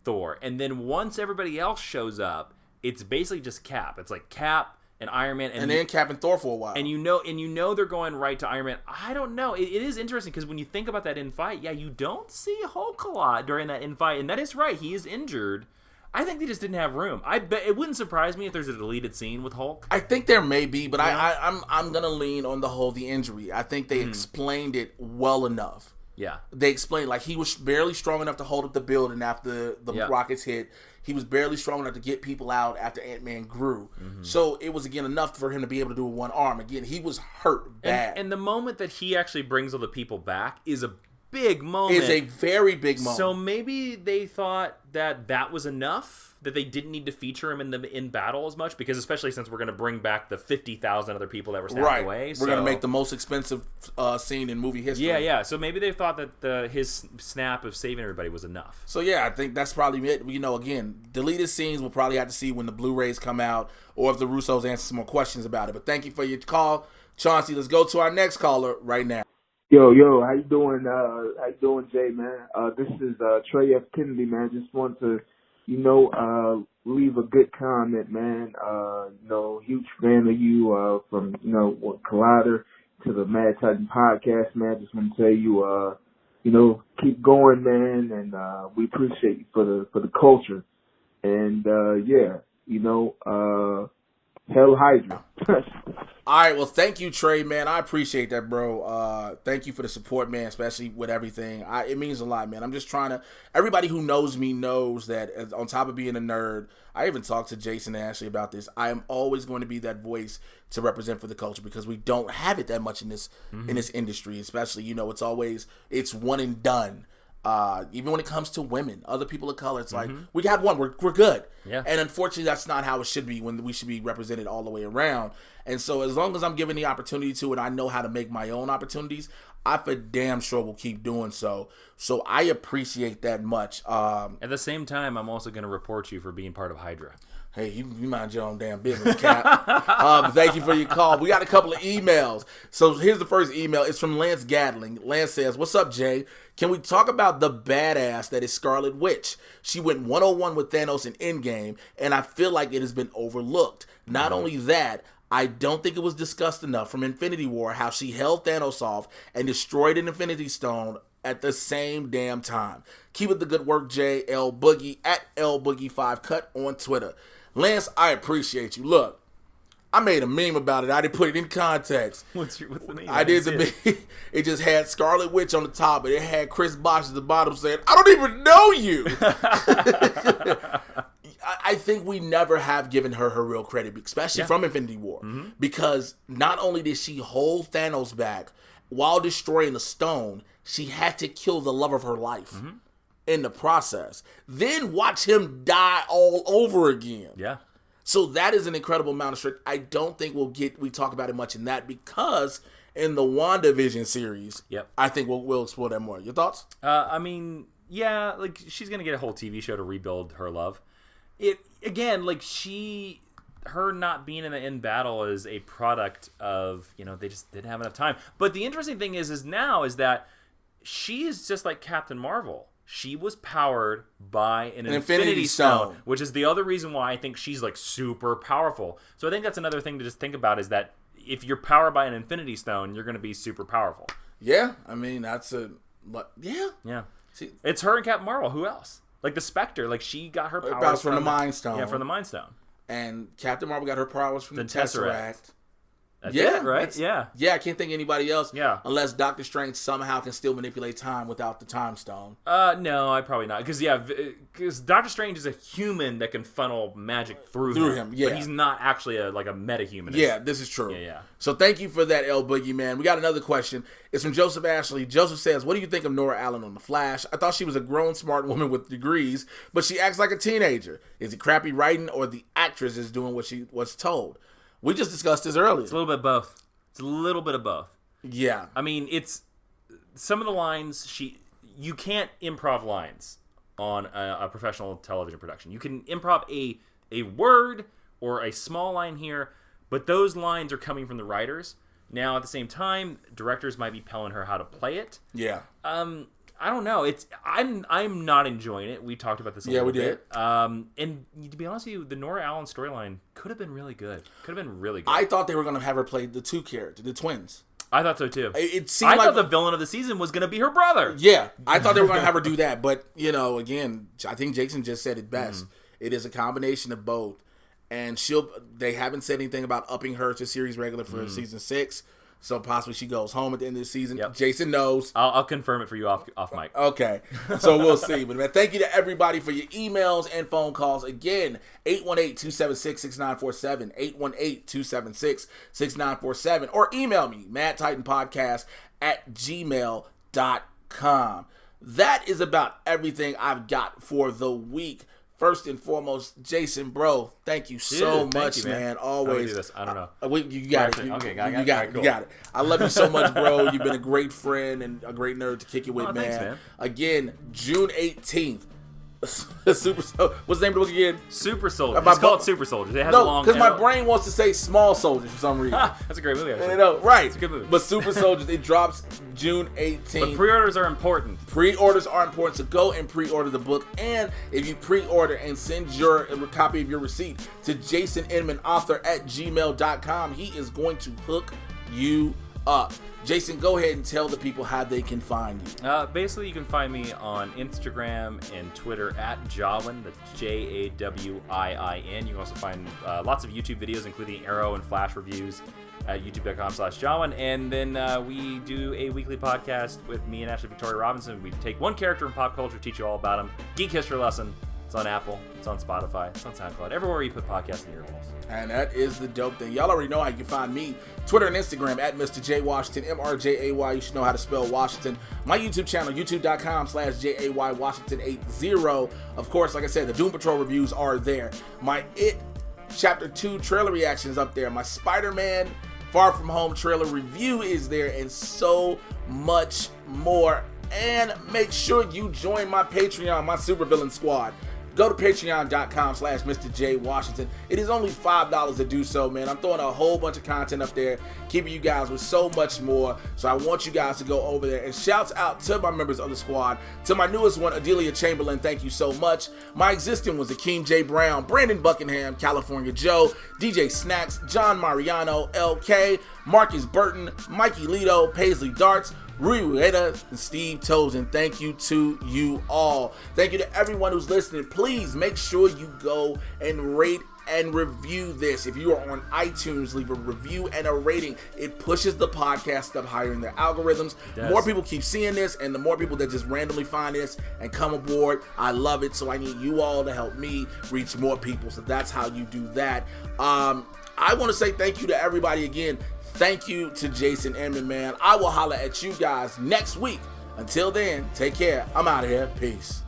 Thor, and then once everybody else shows up, it's basically just Cap. It's like Cap and Iron Man, and then Cap and Thor for a while. And you know they're going right to Iron Man. I don't know. It is interesting because when you think about that end fight, yeah, you don't see Hulk a lot during that end fight, and that is right. He is injured. I think they just didn't have room. I bet it wouldn't surprise me if there's a deleted scene with Hulk. I think there may be, but I'm gonna lean on the injury. I think they explained it well enough. Yeah, they explained like he was barely strong enough to hold up the building after the rockets hit. He was barely strong enough to get people out after Ant-Man grew. So it was again enough for him to be able to do it with one arm. Again, he was hurt bad. And the moment that he actually brings all the people back is a big moment. Is a very big moment. So maybe they thought that was enough, that they didn't need to feature him in battle as much, because especially since we're going to bring back the 50,000 other people that were snapped away. We're going to make the most expensive scene in movie history. Yeah. So maybe they thought that his snap of saving everybody was enough. So yeah, I think that's probably it. Again, deleted scenes we'll probably have to see when the Blu-rays come out, or if the Russos answer some more questions about it. But thank you for your call, Chauncey. Let's go to our next caller right now. Yo, how you doing? How you doing, Jay, man? This is Trey F. Kennedy, man. Just want to, leave a good comment, man. Huge fan of you from Collider to the Mad Titan podcast, man. Just want to tell you, keep going, man, and we appreciate you for the culture. And Hell Hydra. All right, well, thank you, Trey, man. I appreciate that, bro. Thank you for the support, man, especially with everything. It means a lot, man. I'm just trying to – everybody who knows me knows that on top of being a nerd, I even talked to Jason and Ashley about this. I am always going to be that voice to represent for the culture because we don't have it that much in this industry, especially, it's one and done. Even when it comes to women, other people of color, it's like, we got one, we're good. Yeah. And unfortunately, that's not how it should be when we should be represented all the way around. And so as long as I'm given the opportunity to and I know how to make my own opportunities, I for damn sure will keep doing so. So I appreciate that much. At the same time, I'm also going to report you for being part of Hydra. Hey, you mind your own damn business, Cap. Thank you for your call. We got a couple of emails. So here's the first email. It's from Lance Gatling. Lance says, "What's up, Jay? Can we talk about the badass that is Scarlet Witch? She went 101 with Thanos in Endgame, and I feel like it has been overlooked. Not only that, I don't think it was discussed enough from Infinity War how she held Thanos off and destroyed an Infinity Stone at the same damn time. Keep it the good work, Jay. L Boogie at L Boogie 5 Cut on Twitter." Lance, I appreciate you. Look, I made a meme about it. I didn't put it in context. What's the name? I did the meme. It just had Scarlet Witch on the top, and it had Chris Bosh at the bottom saying, "I don't even know you." I think we never have given her real credit, especially from Infinity War, because not only did she hold Thanos back while destroying the stone, she had to kill the love of her life in the process. Then watch him die all over again. Yeah. So that is an incredible amount of strength. I don't think we talk about it much in that because in the WandaVision series, I think we'll explore that more. Your thoughts? Yeah, like she's gonna get a whole TV show to rebuild her love. It again, like her not being in battle is a product of they just didn't have enough time. But the interesting thing is that she is just like Captain Marvel. She was powered by an Infinity Stone, which is the other reason why I think she's like super powerful. So I think that's another thing to just think about is that if you're powered by an Infinity Stone, you're going to be super powerful. Yeah, yeah. See, it's her and Captain Marvel. Who else? Like the Spectre, like she got her powers from the Mind Stone. Yeah, from the Mind Stone. And Captain Marvel got her powers from the Tesseract. That's it, right? Yeah, I can't think of anybody else. Yeah, unless Doctor Strange somehow can still manipulate time without the Time Stone. No, I probably not. Because Doctor Strange is a human that can funnel magic through him. Yeah, but he's not actually a metahuman. Yeah, this is true. Yeah. So thank you for that, L Boogie, man. We got another question. It's from Joseph Ashley. Joseph says, "What do you think of Nora Allen on The Flash? I thought she was a grown, smart woman with degrees, but she acts like a teenager. Is it crappy writing, or the actress is doing what she was told?" We just discussed this earlier. It's a little bit of both. It's a little bit of both. Yeah. I mean, it's some of the lines you can't improv lines on a professional television production. You can improv a word or a small line here, but those lines are coming from the writers. Now, at the same time, directors might be telling her how to play it. Yeah. I don't know. I'm not enjoying it. We talked about this a little bit. Yeah, we did. And to be honest with you, the Nora Allen storyline could have been really good. I thought they were going to have her play the the twins. I thought so too. It seemed I thought the villain of the season was going to be her brother. Yeah, I thought they were going to have her do that. But, again, I think Jason just said it best. It is a combination of both. And they haven't said anything about upping her to series regular for season 6. So possibly she goes home at the end of the season. Yep. Jason knows. I'll confirm it for you off mic. Okay. So we'll see. But man, thank you to everybody for your emails and phone calls. Again, 818-276-6947, 818-276-6947, or email me, madtitanpodcast@gmail.com. That is about everything I've got for the week. First and foremost, Jason, bro, thank you so much, man. Always. How do we do this? I don't know. You got it. Okay, you got it. I love you so much, bro. You've been a great friend and a great nerd to kick it with, man. Thanks, man. Again, June 18th, What's the name of the book again? Super Soldiers. It's called Super Soldiers. It has a No, long. because my brain wants to say Small Soldiers for some reason. That's a great movie, actually. You know, right? It's a good movie. But Super Soldiers, it drops June 18th. But pre-orders are important. Pre-orders are important, so go and pre-order the book. And if you pre-order and send your copy of your receipt to jasoninmanauthor@gmail.com, he is going to hook you up. Jason, go ahead and tell the people how they can find you. Basically, you can find me on Instagram and Twitter at Jawin. That's Jawin. You can also find lots of YouTube videos, including Arrow and Flash reviews at youtube.com/Jawin. And then we do a weekly podcast with me and Ashley Victoria Robinson. We take one character in pop culture, teach you all about him. Geek History Lesson. It's on Apple. It's on Spotify. It's on SoundCloud. Everywhere you put podcasts in your earballs. And that is the dope thing. Y'all already know how you can find me. Twitter and Instagram at Mr. J Washington, MRJAY. You should know how to spell Washington. My YouTube channel, youtube.com/JAYWashington80. Of course, like I said, the Doom Patrol reviews are there. My It Chapter 2 trailer reaction is up there. My Spider-Man Far From Home trailer review is there, and so much more. And make sure you join my Patreon, my Supervillain Squad. Go to patreon.com/Mr. J Washington. It is only $5 to do so, man. I'm throwing a whole bunch of content up there, keeping you guys with so much more. So I want you guys to go over there. And shouts out to my members of the squad. To my newest one, Adelia Chamberlain, thank you so much. My existing ones, Akeem J. Brown, Brandon Buckingham, California Joe, DJ Snacks, John Mariano, LK, Marcus Burton, Mikey Lito, Paisley Darts, Rui Rueda, and Steve Tozen. Thank you to you all. Thank you to everyone who's listening. Please make sure you go and rate and review this. If you are on iTunes, leave a review and a rating. It pushes the podcast up higher in their algorithms. More people keep seeing this, and the more people that just randomly find this and come aboard, I love it. So I need you all to help me reach more people. So that's how you do that. I want to say thank you to everybody again. Thank you to Jason Inman, man. I will holler at you guys next week. Until then, take care. I'm out of here. Peace.